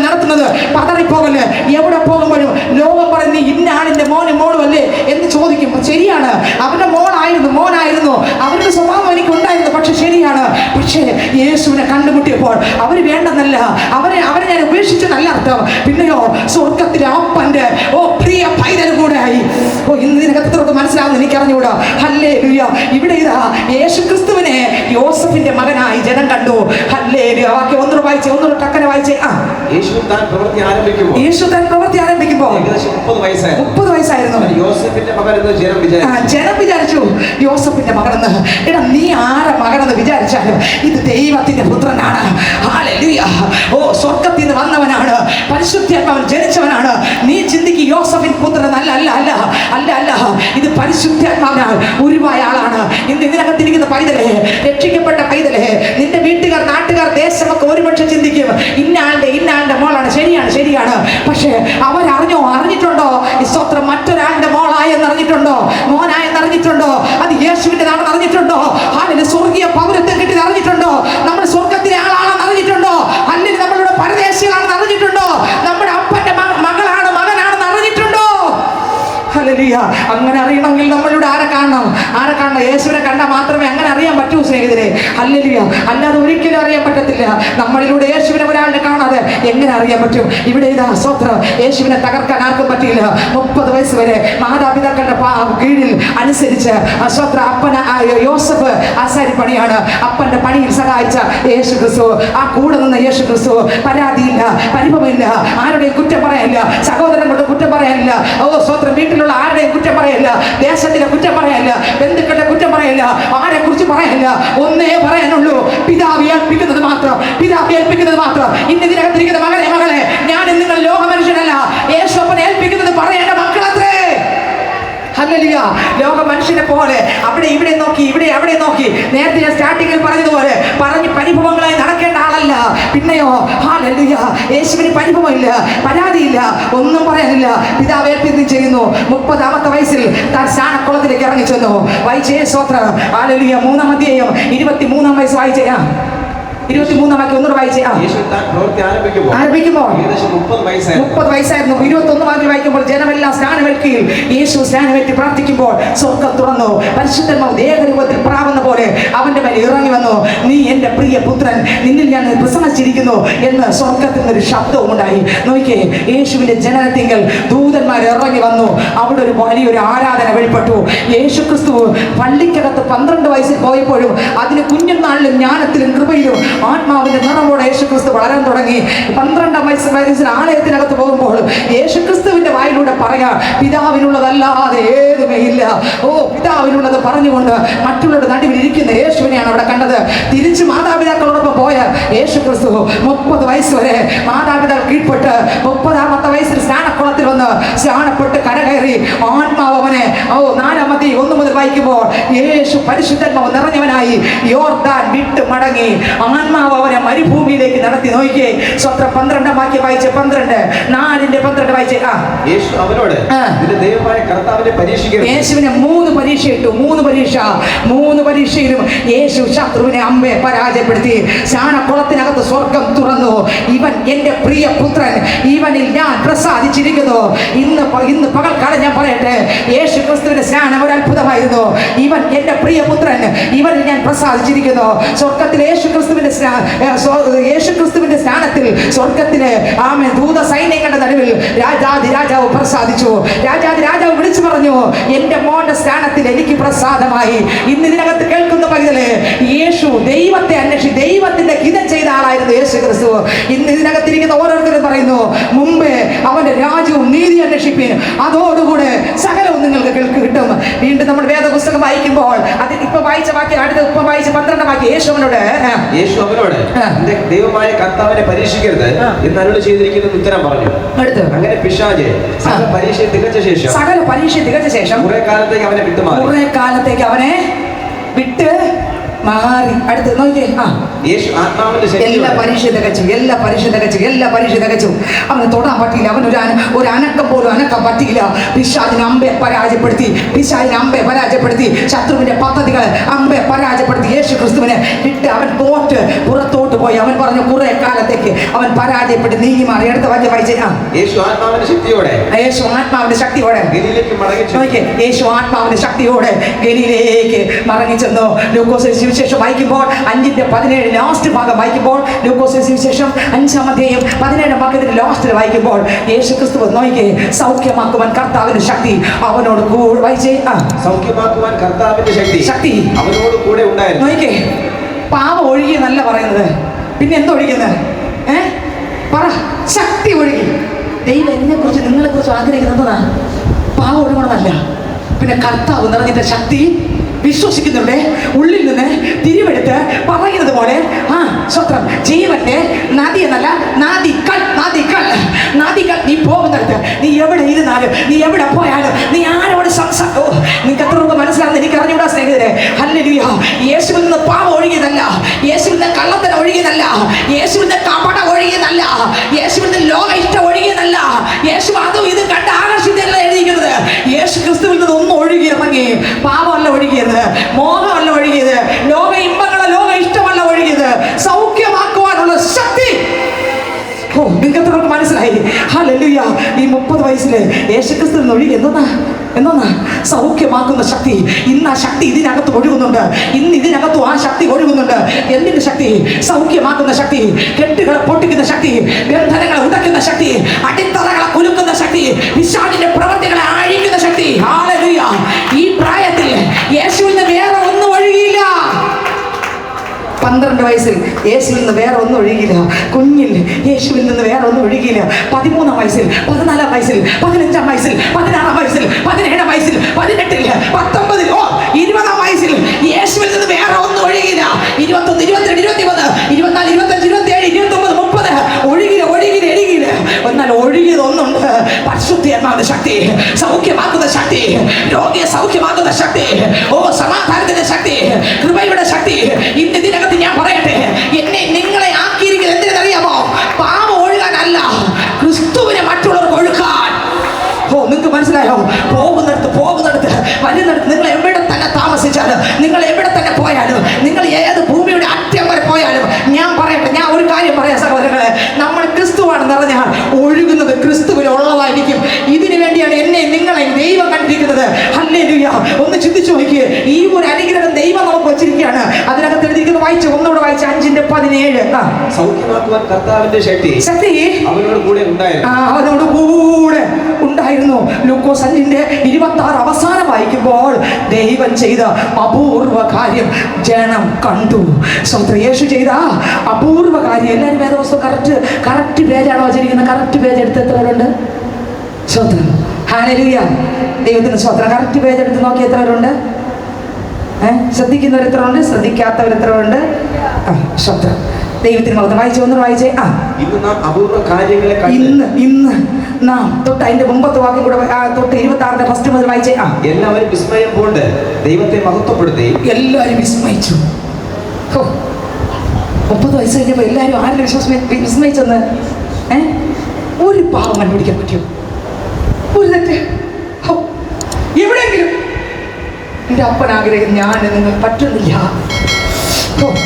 നടത്തുന്നത്. പതറിപ്പോകല്. എവിടെ പോകുമ്പോഴും ലോകം പറഞ്ഞ് ഇന്ന ആളിന്റെ മോളും അല്ലേ എന്ന് ചോദിക്കും. ശരിയാണ്, അവരുടെ മോനായിരുന്നു, അവരുടെ സ്വഭാവം എനിക്ക് ഉണ്ടായിരുന്നു. പക്ഷെ ശരിയാണ്. പക്ഷേ യേശുവിനെ കണ്ടുമുട്ടിയപ്പോൾ അവര് വേണ്ടെന്നല്ല, അവരെ ഞാൻ ഉപേക്ഷിച്ചതല്ല അർത്ഥം. പിന്നെയോ സ്വർഗത്തിലെ അപ്പന്റെ പ്രിയ പൈതൽ കൂടെ ആയി. ഇന്ന് ഇതിനകത്തോട്ട് മനസ്സിലാവുന്ന എനിക്ക് അറിഞ്ഞുകൂടാ. ഹല്ലേലൂയ. ഇവിടെ ഇതാ യേശു ക്രിസ്തുവിനെ യോസഫിന്റെ മകനായി ജനം കണ്ടു. ഹല്ലേലൂയ. വാക്യം ഒന്നുകൂടെ വായിച്ചേ. യേശു താൻ പ്രവൃത്തി ആരംഭിക്കുമ്പോൾ ഏകദേശം 30 വയസ്സായിരുന്നു. യോസഫിന്റെ മകനെന്ന് ജനം വിചാരിച്ചു യോസഫിന്റെ മകനെന്ന്. എടാ, നീ ആരെ മകനെന്ന് വിചാരിച്ചാലും ഇത് ദൈവത്തിന്റെ പുത്രനാണ്. ഹല്ലേലൂയ. സ്വർഗത്തിൽ നിന്ന് വന്നവനാണ്, പരിശുദ്ധാത്മാവിൽ ജനിച്ചവനാണ്. നീ ചിന്തിക്ക് യോസഫിൻ പുത്രൻ അല്ല. ഇത് പരിശുദ്ധാത്മാവിനാൽ ഉരുവായ ആളാണ്. ഇന്ന് ഇതിനകത്തിരിക്കുന്ന പൈതലേ, രക്ഷിക്കപ്പെട്ട പൈതലേ, നിന്റെ വീട്ടുകാർ, നാട്ടുകാർ, ദേശമൊക്കെ ഒരുപക്ഷെ ചിന്തിക്കും ഇന്നാളുടെ മോളാണ്. ശരിയാണ്. പക്ഷേ അവരറിഞ്ഞിട്ടുണ്ടോ ഹല്ലേലൂയ. അങ്ങനെ അറിയണമെങ്കിൽ നമ്മളിവിടെ ആരെ കാണണം? ആരെ കാണണം? യേശുവിനെ കണ്ടാൽ മാത്രമേ അങ്ങനെ അറിയാൻ പറ്റൂ സ്നേഹിതരെ. ഹല്ലേലൂയ. അല്ലാതെ ഒരിക്കലും അറിയാൻ പറ്റത്തില്ല. നമ്മളിലൂടെ യേശുവിനെ ഒരാളുടെ കാണാതെ എങ്ങനെ അറിയാൻ പറ്റും? ഇവിടെ ഇതാ സ്വത്രം, യേശുവിനെ തകർക്കാൻ ആർക്കും പറ്റിയില്ല. 30 വയസ്സ് വരെ മാതാപിതാക്കളുടെ കീഴിൽ അനുസരിച്ച് സ്വത്ര അപ്പന യോസഫ് ആശാരി പണിയാണ്. അപ്പന്റെ പണിയിൽ സഹായിച്ച യേശു ക്രിസ്തു, ആ കൂടെ നിന്ന യേശു ക്രിസ്തു, പരാതിയില്ല, പരിഭവമില്ല, ആരുടെയും കുറ്റം പറയാനില്ല, സഹോദരങ്ങളുടെ കുറ്റം പറയാനില്ല, സ്വത്രം വീട്ടിലുള്ള ആരുടെയും കുറ്റം പറയില്ല, ദേശത്തിന്റെ കുറ്റം പറയില്ല, ബന്ധുക്കളുടെ കുറ്റം പറയില്ല, ആരെ കുറിച്ച് പറയില്ല. ഒന്നേ പറയാനുള്ളൂ, പിതാവ് ഏൽപ്പിക്കുന്നത് മാത്രം, പിതാവ് ഏൽപ്പിക്കുന്നത് മാത്രം. ഇന്ന് ഇതിനകത്തിരിക്കുന്ന മകളെ, ഞാൻ നിങ്ങൾ ലോക മനുഷ്യനല്ല, യേശുപ്പനെ ഏൽപ്പിക്കുന്നത് പറയേണ്ട മക്കളത്രേ. ഹല്ലേലൂയ. ലോക മനുഷ്യനെ പോലെ അവിടെ ഇവിടെ നോക്കി, ഇവിടെ അവിടെ നോക്കി, നേരത്തെ ഞാൻ സ്റ്റാർട്ടിങ്ങിൽ പറഞ്ഞതുപോലെ പറഞ്ഞ് പരിഭവങ്ങളായി നടക്കേണ്ട ആളല്ല. പിന്നെയോ ഹല്ലേലൂയ, യേശുവിന് പരിഭവമില്ല, പരാതിയില്ല, ഒന്നും പറയാനില്ല. പിതാവ് ഏൽപ്പിക്കുകയും ചെയ്യുന്നു. 30-ാമത്തെ വയസ്സിൽ താൻ സ്നാനക്കുളത്തിലേക്ക് ഇറങ്ങി ചെന്നു. വായിച്ചേ സ്വത്രം. ഹല്ലേലൂയ. 3-ാം അധ്യായം 23-ാം വയസ്സ് വായിച്ചേ. 23-ാം വാക്യം ഒന്നുകൂടെ വായിച്ചേ. ആരംഭിക്കുമ്പോൾ 30 വയസ്സായിരുന്നു. 21 വാക്യം വായിക്കുമ്പോൾ ജനമെല്ലാം സ്നാനമേൽക്കുകയും യേശു സ്നാനമേറ്റ് പ്രാർത്ഥിക്കുമ്പോൾ സ്വർഗ്ഗം തുറന്നു. പരിശുദ്ധന്മാർ ദേഹരൂപത്തിൽ പ്രാവുന്ന പോലെ അവന്റെ മേൽ ഇറങ്ങി വന്നു. നീ എന്റെ പ്രിയ പുത്രൻ, നിന്നിൽ ഞാൻ പ്രസംഗിച്ചിരിക്കുന്നു എന്ന് സ്വർഗ്ഗത്തിൽ നിന്നൊരു ശബ്ദവും ഉണ്ടായി. നോക്കിയേ, യേശുവിന്റെ ജനനത്തിങ്കൽ ദൂതന്മാർ ഇറങ്ങി വന്നു. അവിടെ ഒരു വലിയൊരു ആരാധന വെളിപ്പെട്ടു. യേശു ക്രിസ്തു പള്ളിക്കകത്ത് 12 വയസ്സിൽ പോയപ്പോഴും അതിന് കുഞ്ഞുനാളിലും ജ്ഞാനത്തിലും കൃപയിലും ആത്മാവിന്റെ നിറവോടെ യേശുക്രിസ്തു വളരാൻ തുടങ്ങി. 12-ാം വയസ്സിൽ ആലയത്തിനകത്ത് പോകുമ്പോൾ യേശുക്രിസ്തുവിന്റെ വായിലൂടെ പറയാ, പിതാവിനുള്ളതല്ലാതെ ഏതുമേ ഇല്ല. പിതാവിനുള്ളത് പറഞ്ഞുകൊണ്ട് മറ്റുള്ളവരുടെ നടുവിൽ ഇരിക്കുന്ന യേശുവിനെയാണ് അവിടെ കണ്ടത്. തിരിച്ച് മാതാപിതാക്കളോടൊപ്പം പോയ യേശുക്രിസ്തു 30 വയസ്സ് വരെ മാതാപിതാക്കൾ കീഴ്പ്പെട്ട് 30-ാമത്തെ വയസ്സിൽ സ്നാനക്കുളത്തിൽ വന്ന് സ്നാനപ്പെട്ട് കരകയറി ആത്മാവ് അവനെ 4-ാം അധ്യായം 1 മുതൽ വായിക്കുമ്പോൾ യേശു പരിശുദ്ധാത്മാവ് നിറഞ്ഞവനായി യോർദാൻ വിട്ട് മടങ്ങി. ആത്മാവ് അവനെ മരുഭൂമിയിലേക്ക് നടത്തി. നോക്കിയേ, സ്വത്രം 12-ാം വാക്യം വായിച്ച് 4:12 വായിച്ചേ. യേശു അവനോട്, നിന്റെ ദൈവമായ കർത്താവിനെ പരീക്ഷിക്കരുത്. യേശുവിനെ 3 പരീക്ഷ ഇട്ടു. 3 പരീക്ഷയിലും യേശു ശത്രുവിനെ അമ്പെ പരാജയപ്പെടുത്തി. സ്നാനക്കുളത്തിനകത്ത് സ്വർഗം തുറന്നു. ഇവൻ എന്റെ പ്രിയ പുത്രൻ, ഇവനിൽ ഞാൻ പ്രസാദിച്ചിരിക്കുന്നു. ഇന്ന് പകൽക്കാലം ഞാൻ പറയട്ടെ, യേശു ക്രിസ്തുവിന്റെ സ്നാനം ഒരു അത്ഭുതമായിരുന്നു. ഇവൻ എന്റെ പ്രിയ പുത്രൻ, ഇവനിൽ ഞാൻ പ്രസാദിച്ചിരിക്കുന്നു. സ്വർഗത്തിൽ യേശുക്രിസ്തുവിന്റെ സ്നാനത്തിൽ സ്വർഗത്തിലെ ദൂത സൈന്യങ്ങളുടെ നടുവിൽ രാജാവ് പ്രസാദിച്ചു. രാജാവ് വിളിച്ചു പറഞ്ഞു, എന്റെ മോന്റെ സ്നാനത്തിൽ എനിക്ക് പ്രസാദമായി. ഇന്ന് ഇതിനകത്ത് കേൾക്കുന്ന പൈതലേ, യേശു ദൈവത്തെ അന്വേഷിച്ച് ദൈവത്തിന്റെ ഹിതം ചെയ്ത ആളായിരുന്നു യേശു ക്രിസ്തു. ഇന്ന് ഇതിനകത്തിരിക്കുന്ന ഓരോരുത്തരും പറയുന്നു, മുമ്പേ അവന്റെ രാജ്യവും നീതി അന്വേഷിപ്പിൻ, അതോടുകൂടെ സകലവും നിങ്ങൾക്ക് കിട്ടും. വീണ്ടും നമ്മൾ വേദപുസ്തകം വായിക്കുമ്പോൾ അതിൽ ഇപ്പൊ വായിച്ച വാക്യം, അടുത്ത ഇപ്പൊ വായിച്ച 12-ാം വാക്യം, യേശു അവനോട് ദൈവമായ കർത്താവിനെ പരീക്ഷിക്കരുത് എന്ന് അരുളി ചെയ്തിരിക്കുന്ന ഉത്തരം പറഞ്ഞു. അടുത്ത് അങ്ങനെ പിശാച് സകല പരീക്ഷ തികച്ച ശേഷം കുറെ കാലത്തേക്ക് അവനെ വിട്ട് മാറി. അടുത്ത് നോക്കിയേ, യേശു ആത്മാവിന്റെ എല്ലാ പരീക്ഷ തികച്ചു. അവന് തൊടാൻ പറ്റിയില്ല. അവൻ ഒരു അനക്കം പോലും അനക്കാൻ പറ്റിയില്ല. പിശാചിനെ അമ്പെ പരാജയപ്പെടുത്തി. ശത്രുവിന്റെ പദ്ധതികൾ അമ്പെ പരാജയപ്പെടുത്തി. യേശു ക്രിസ്തുവിനെ വിട്ട് അവൻ പുറത്തോട്ട് പോയി. അവൻ പറഞ്ഞു, കുറെ കാലത്തേക്ക് അവൻ പരാജയപ്പെട്ട് നീങ്ങി മാറി. അടുത്ത വാക്യം വായിച്ചേ. യേശു ആത്മാവിന്റെ ശക്തിയോടെ ഗലീലയിലേക്ക് മടങ്ങി ചെന്നു. ലൂക്കോസ് സുവിശേഷം വായിക്കുമ്പോൾ 5:17 ലാസ്റ്റ് ഭാഗം വായിക്കുമ്പോൾ, ലൂക്കോസ് സുവിശേഷം 5-ാം അധ്യായം 17-ാം വാക്യത്തിൽ ലാസ്റ്റിൽ വായിക്കുമ്പോൾ യേശു ക്രിസ്തു നോക്കിയേ, സൗഖ്യമാക്കുവാൻ കർത്താവിന്റെ ശക്തി അവനോട് കൂടെ വായിച്ചേ. സൗഖ്യമാക്കുവാൻ കർത്താവിന്റെ ശക്തി അവനോട് കൂടെ ഉണ്ടായിരുന്നു. നോക്കിയേ, പാവം ഒഴുകിയെന്നല്ല പറയുന്നത്, പിന്നെ എന്തൊഴുകിയെന്ന് പറ. ശക്തി ഒഴുകി. ദൈവം എന്നെ കുറിച്ച് നിങ്ങളെ കുറിച്ച് ആഗ്രഹിക്കുന്നത് പാവം ഒഴുകണമെന്നല്ല, പിന്നെ കർത്താവ് നിറഞ്ഞിട്ട് ശക്തി വിശ്വസിക്കുന്നവരുടെ ഉള്ളിൽ നിന്ന് തിരിവെടുത്ത് പറയുന്നത് പോലെ സ്വത്രം ജീവന്റെ നദി എന്നല്ല, നദികൾ. നീ പോകുന്നിടത്ത്, നീ എവിടെ ഇരുന്നാലും, നീ എവിടെ പോയാലും, നീ ആരോട് നിങ്ങൾക്ക് എത്ര രൂപ മനസ്സിലാകുന്ന എനിക്ക് അറിഞ്ഞൂടാ സ്നേഹിതരെ. ഹല്ലേലൂയ. യേശുവിൽ നിന്ന് പാവം ഒഴുകിയതല്ല, യേശുവിൽ നിന്ന് കള്ളത്തരം ഒഴുകിയതല്ല, യേശുവിൽ നിന്ന് കപട ഒഴുകിയതല്ല, യേശുവിൽ നിന്ന് ലോക ഇഷ്ടം ഒഴുകിയതല്ല. യേശു അതും ഇത് കണ്ട് ആകർഷിച്ചല്ല എഴുതിയിരിക്കുന്നത്. യേശു ക്രിസ്തുവിൽ നിന്ന് ഒന്നും ഒഴുകിയിറങ്ങി. പാവമല്ല ഒഴുകിയത്, മോഹമല്ല ഒഴുകിയത്, ലോക ഇമ്പങ്ങള ലോക ഇഷ്ടമല്ല ഒഴുകിയത്, സൗഖ്യമാക്കുവാനുള്ള ശക്തി. നിങ്ങൾക്ക് മനസ്സിലായി? ഹല്ലേലൂയ. ഈ 30 വയസ്സില് യേശുക്രിസ്തു ഒഴുകി എന്തോന്നാ സൗഖ്യമാക്കുന്ന ശക്തി. ഇന്ന് ആ ശക്തി ഇതിനകത്ത് ഒഴുകുന്നുണ്ട്. ഇന്ന് ഇതിനകത്തും ആ ശക്തി ഒഴുകുന്നുണ്ട്. എന്തിന്റെ ശക്തി? സൗഖ്യമാക്കുന്ന ശക്തി, കെട്ടുകളെ പൊട്ടിക്കുന്ന ശക്തി, ബന്ധനങ്ങളെ ഉടക്കുന്ന ശക്തി, അടിത്തറകളെ കുലുക്കുന്ന ശക്തി, പിശാചിന്റെ പ്രവൃത്തികളെ അഴിക്കുന്ന ശക്തി. ഹല്ലേലൂയ! ഈ പ്രായത്തിൽ യേശുവിൽ നിന്ന് വേറെ ഒന്നും ഒഴുകിയില്ല. 12 വയസ്സിൽ യേശുവിൽ നിന്ന് വേറെ ഒന്നും ഒഴുകിയില്ല. കുഞ്ഞിൽ യേശുവിൽ നിന്ന് വേറെ ഒന്നും ഒഴുകിയില്ല. 13 വയസ്സിൽ, 14 വയസ്സിൽ, 15 വയസ്സിൽ, 16 വയസ്സിൽ, 17 വയസ്സിൽ, 18 19 20 വയസ്സിൽ യേശുവിൽ നിന്ന് വേറെ ഒന്നും ഒഴുകിയില്ല. 21 22 23 24 25 27 29 30 ഒഴുകിയില്ല. എന്നാൽ ഒഴുകിയത് ഒന്നുണ്ട്. പരിശുദ്ധാത്മാവിന്റെ ശക്തി, സൗഖ്യമാക്കുന്ന ശക്തി, രോഗിയെ സൗഖ്യമാക്കുന്ന ശക്തി, സമാധാനത്തിന്റെ ശക്തി, കൃപയുടെ ശക്തി. ഇന്ന് ഇതിനകത്ത് ഞാൻ പറയട്ടെ, എന്നെ നിങ്ങളെ ആക്കിയിരിക്കുന്നത് എന്തിനറിയാമോ? പാപം ഒഴുകാനല്ല, ക്രിസ്തുവിനെ മറ്റുള്ളവർക്ക് ഒഴുക്കാൻ. നിങ്ങൾക്ക് മനസ്സിലായോ? പോകുന്നിടത്ത് വരുന്നിടത്ത് നിങ്ങൾ എവിടെ തന്നെ താമസിച്ചാലും, നിങ്ങൾ എവിടെ തന്നെ പോയാലും, നിങ്ങൾ ഏത് ഭൂമിയുടെ അറ്റം വരെ പോയാലും, ഞാൻ പറയട്ടെ, ഞാൻ ഒരു കാര്യം പറയാം സഹോദരങ്ങളെ, നമ്മൾ ക്രിസ്തുവാണെന്ന് പറഞ്ഞാൽ ഒഴുകുന്നത് ക്രിസ്തുവിലുള്ളതായിരിക്കും. ഇതിനു വേണ്ടിയാണ് എന്നെ നിങ്ങളെ ദൈവം കണ്ടിരിക്കുന്നത്. ഹല്ലേലൂയ! ഒന്ന് ചിന്തിച്ചു നോക്കിയേ, ഈ ഒരു അനുഗ്രഹം ദൈവം നമുക്ക് വെച്ചിരിക്കുകയാണ്. അതിനകത്ത് എഴുതിയിരിക്കുന്നത് ഒന്നുകൂടെ വായിച്ച് 5:17. സൗഖ്യമാക്കുവാൻ കർത്താവിന്റെ ശക്തി അവനോട് കൂടെ ഉണ്ടായിരുന്നു. ലൂക്കോസ് 5:26 അവസാനം വായിക്കുമ്പോൾ ദൈവം ചെയ്ത അപൂർവ കാര്യം ജനം കണ്ടു. യേശു ചെയ്ത അപൂർവ കാര്യം. എല്ലാവരും വേദവസ്തു കറക്റ്റ് പേജാണോ വച്ചിരിക്കുന്നത്? കറക്റ്റ് പേജ് എടുത്ത് എത്ര പേരുണ്ട്? സ്വത്രം. ഹല്ലേലൂയ! ദൈവത്തിന് സ്വത്രം. കറക്റ്റ് പേജ് എടുത്ത് നോക്കി എത്ര പേരുണ്ട്? ശ്രദ്ധിക്കുന്നവർ എത്ര ഉണ്ട്? ശ്രദ്ധിക്കാത്തവർ എത്ര ഉണ്ട്? സ്വത്രം. ദൈവത്തിന് മഹത്വം. വായിച്ചേ. ഇന്ന് നാം തൊട്ട് അതിന്റെ മുമ്പത്തെ വാക്യം കൂടെ തൊട്ട് 26 ഫസ്റ്റ് മുതൽ വായിച്ചേ. എല്ലാവരും വിസ്മയം കൊണ്ട് ദൈവത്തെ മഹത്വപ്പെടുത്തി. എല്ലാവരും വിസ്മയിച്ചു. 30 വയസ്സ് കഴിഞ്ഞപ്പോൾ എല്ലാവരും ആരുടെ വിസ്മയിച്ചെന്ന്? ഒരു പാവം കണ്ടുപിടിക്കാൻ പറ്റുമോ? ഒരു തെറ്റ് എവിടെയെങ്കിലും? എൻ്റെ അപ്പൻ ആഗ്രഹം ഞാൻ നിങ്ങൾ പറ്റുന്നില്ല.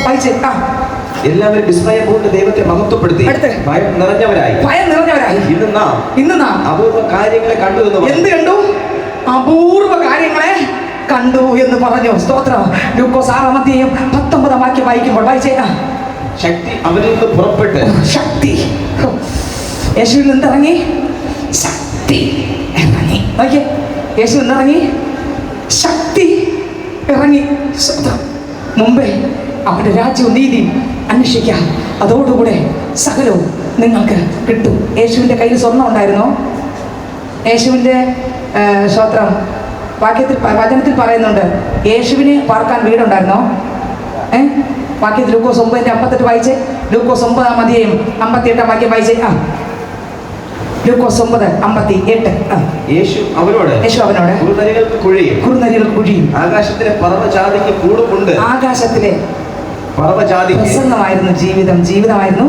വായിച്ചേ. എല്ലാവരും വിസ്മയം കൊണ്ട് ദൈവത്തെ മഹത്വപ്പെടുത്തി ഭയം നിറഞ്ഞവരായി. ഇന്ന് നാം അപൂർവ കാര്യങ്ങളെ കണ്ടു എന്ന്. എന്ത് കണ്ടു? അപൂർവ കാര്യങ്ങളെ കണ്ടു എന്ന് പറഞ്ഞു. സ്തോത്രം. ലൂക്കോസ് 6:19 വാക്യം വായിക്കുമ്പോൾ വായിച്ചേ. ശക്തി അവരിൽ നിന്ന് പുറപ്പെട്ട്. ശക്തി യേശുവിൽ നിന്ന് ഇറങ്ങി. ശക്തി ഇറങ്ങി. നോക്കിയേ, യേശുവിൽ നിന്ന് ഇറങ്ങി, ശക്തി ഇറങ്ങി. മുമ്പേ അവന്റെ രാജ്യവും നീതിയും അന്വേഷിക്കാം, അതോടുകൂടെ സകലവും നിങ്ങൾക്ക് കിട്ടും. യേശുവിൻ്റെ കയ്യിൽ സ്വർണ്ണം ഉണ്ടായിരുന്നോ? യേശുവിൻ്റെ സ്തോത്രം വചനത്തിൽ പറയുന്നുണ്ട്, യേശുവിന് പാർക്കാൻ വീടുണ്ടായിരുന്നോ? വാക്യത്തിൽ ലൂക്കോസ് 9:58 വായിച്ചേ. ലൂക്കോസ് 9:58 വാക്യം വായിച്ചേ. ലൂക്കോസ് 9:58. യേശു അവനോട് കുറുനരികൾക്ക് കുഴിയും ആകാശത്തിലെ പറവജാതിക്ക് കൂടുമുണ്ട്. ആകാശത്തിലെ പറവജാതി പ്രസംഗമായിരുന്നു ജീവിതമായിരുന്നു.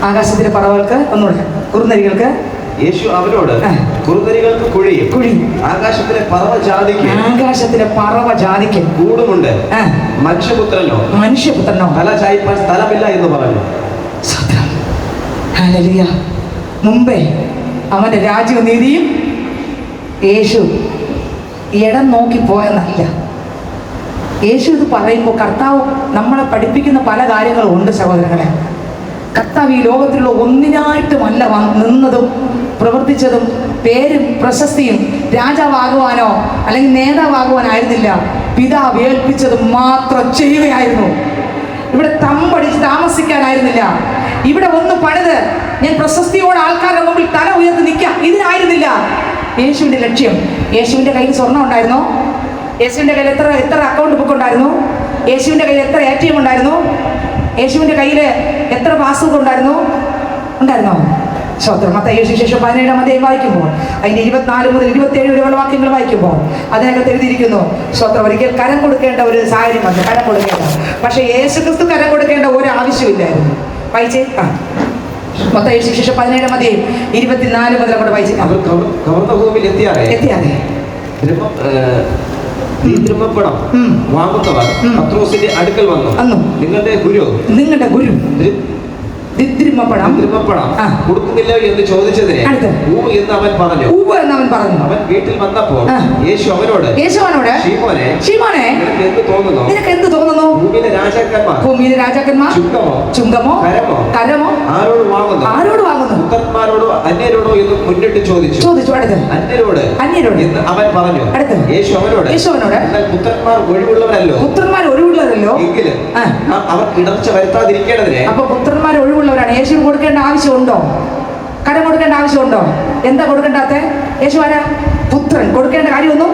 ആകാശത്തിലെ പറവകൾക്ക് ഒന്നുകൂടെ കുറുനരികൾക്ക്. യേശു അവരോട് കുറുനരികൾക്ക് കുഴിയും ആകാശത്തിലെ പറവജാതിക്ക് കൂടുമുണ്ട്. മനുഷ്യപുത്രനോ തല ചായ്പാൻ സ്ഥലമില്ല എന്ന് പറഞ്ഞു. ഹല്ലേലൂയ! മുമ്പേ അവന്റെ രാജ്യവും നീതിയും. യേശു ഇടം നോക്കി പോയെന്നല്ല. യേശു ഇത് പറയുമ്പോൾ കർത്താവ് നമ്മളെ പഠിപ്പിക്കുന്ന പല കാര്യങ്ങളും ഉണ്ട് സഹോദരങ്ങളെ. കർത്താവ് ഈ ലോകത്തിലുള്ള ഒന്നിനായിട്ടുമല്ല നിന്നതും പ്രവർത്തിച്ചതും. പേരും പ്രശസ്തിയും രാജാവാകുവാനോ അല്ലെങ്കിൽ നേതാവാകുവാനായിരുന്നില്ല. പിതാവ് ഏൽപ്പിച്ചത് മാത്രം ചെയ്യുകയായിരുന്നു. ഇവിടെ തമ്പടിച്ച് താമസിക്കാനായിരുന്നില്ല. ഇവിടെ ഒന്ന് പണിത് ഞാൻ പ്രശസ്തിയോടെ ആൾക്കാരുടെ മുമ്പിൽ തല ഉയർത്തി നിൽക്കാം, ഇതിനായിരുന്നില്ല യേശുവിൻ്റെ ലക്ഷ്യം. യേശുവിൻ്റെ കയ്യിൽ സ്വർണ്ണം ഉണ്ടായിരുന്നോ? യേശുവിൻ്റെ കയ്യിൽ എത്ര അക്കൗണ്ട് ബുക്ക് ഉണ്ടായിരുന്നു? യേശുവിൻ്റെ കയ്യിൽ എത്ര ATM ഉണ്ടായിരുന്നു? യേശുവിൻ്റെ കയ്യിൽ എത്ര പാസ്ബുക്ക് ഉണ്ടായിരുന്നോ? സ്തോത്രം. മത്തായി സുവിശേഷം 17-ാം അധ്യായം വായിക്കുമ്പോൾ അതിൻ്റെ 24 മുതൽ 27 വരെയുള്ള വാക്യങ്ങൾ വായിക്കുമ്പോൾ അതിനകത്ത് എഴുതിയിരിക്കുന്നു. സ്തോത്രം. ഒരിക്കൽ കരം കൊടുക്കേണ്ട ഒരു സാഹചര്യം വന്നു, കരം കൊടുക്കേണ്ട. പക്ഷേ യേശുക്രിസ്തു കരം കൊടുക്കേണ്ട ഒരു ആവശ്യമില്ലായിരുന്നു. വായിച്ചേ. മത്തായി സുവിശേഷം 17-ാം അധ്യായം 24 മുതൽ അങ്ങോട്ട് വായിച്ചേ. എത്തിയാതെ വാങ്ങുന്നവർ പത്രോസിന്റെ അടുക്കൽ വന്നു, നിങ്ങളുടെ ഗുരു ദ്വിദ്രിമപ്പണം കൊടുക്കുന്നില്ലോ എന്ന് ചോദിച്ചതിന് എന്ന് അവൻ പറഞ്ഞു. അവൻ വീട്ടിൽ വന്നപ്പോൾ യേശു അവനോട് ശീമോനെ നിനക്ക് എന്ത് തോന്നുന്നു? ഭൂമിയിലെ രാജാക്കന്മാർ ചുങ്കമോ കരമോ ആരോട് വാങ്ങുന്നു? പുത്രന്മാരോടോ അന്യരോടോ എന്ന് മുന്നിട്ട് ചോദിച്ചു. അന്യരോട് എന്ന് അവൻ പറഞ്ഞു. യേശു അവനോട് പുത്രന്മാർ ഒഴിവുള്ളവരല്ലോ എങ്കിലും അവർ ഇടർച്ച വരുത്താതിരിക്കേണ്ടതിന്. അപ്പൊ പുത്രന്മാർ ഒഴിവുള്ളവരാണ്. യേശു കൊടുക്കേണ്ട ആവശ്യമുണ്ടോ? കരം കൊടുക്കേണ്ട ആവശ്യമുണ്ടോ? എന്താ കൊടുക്കേണ്ടാത്ത? യേശു ആരാ? പുത്രൻ. കൊടുക്കേണ്ട കാര്യമൊന്നും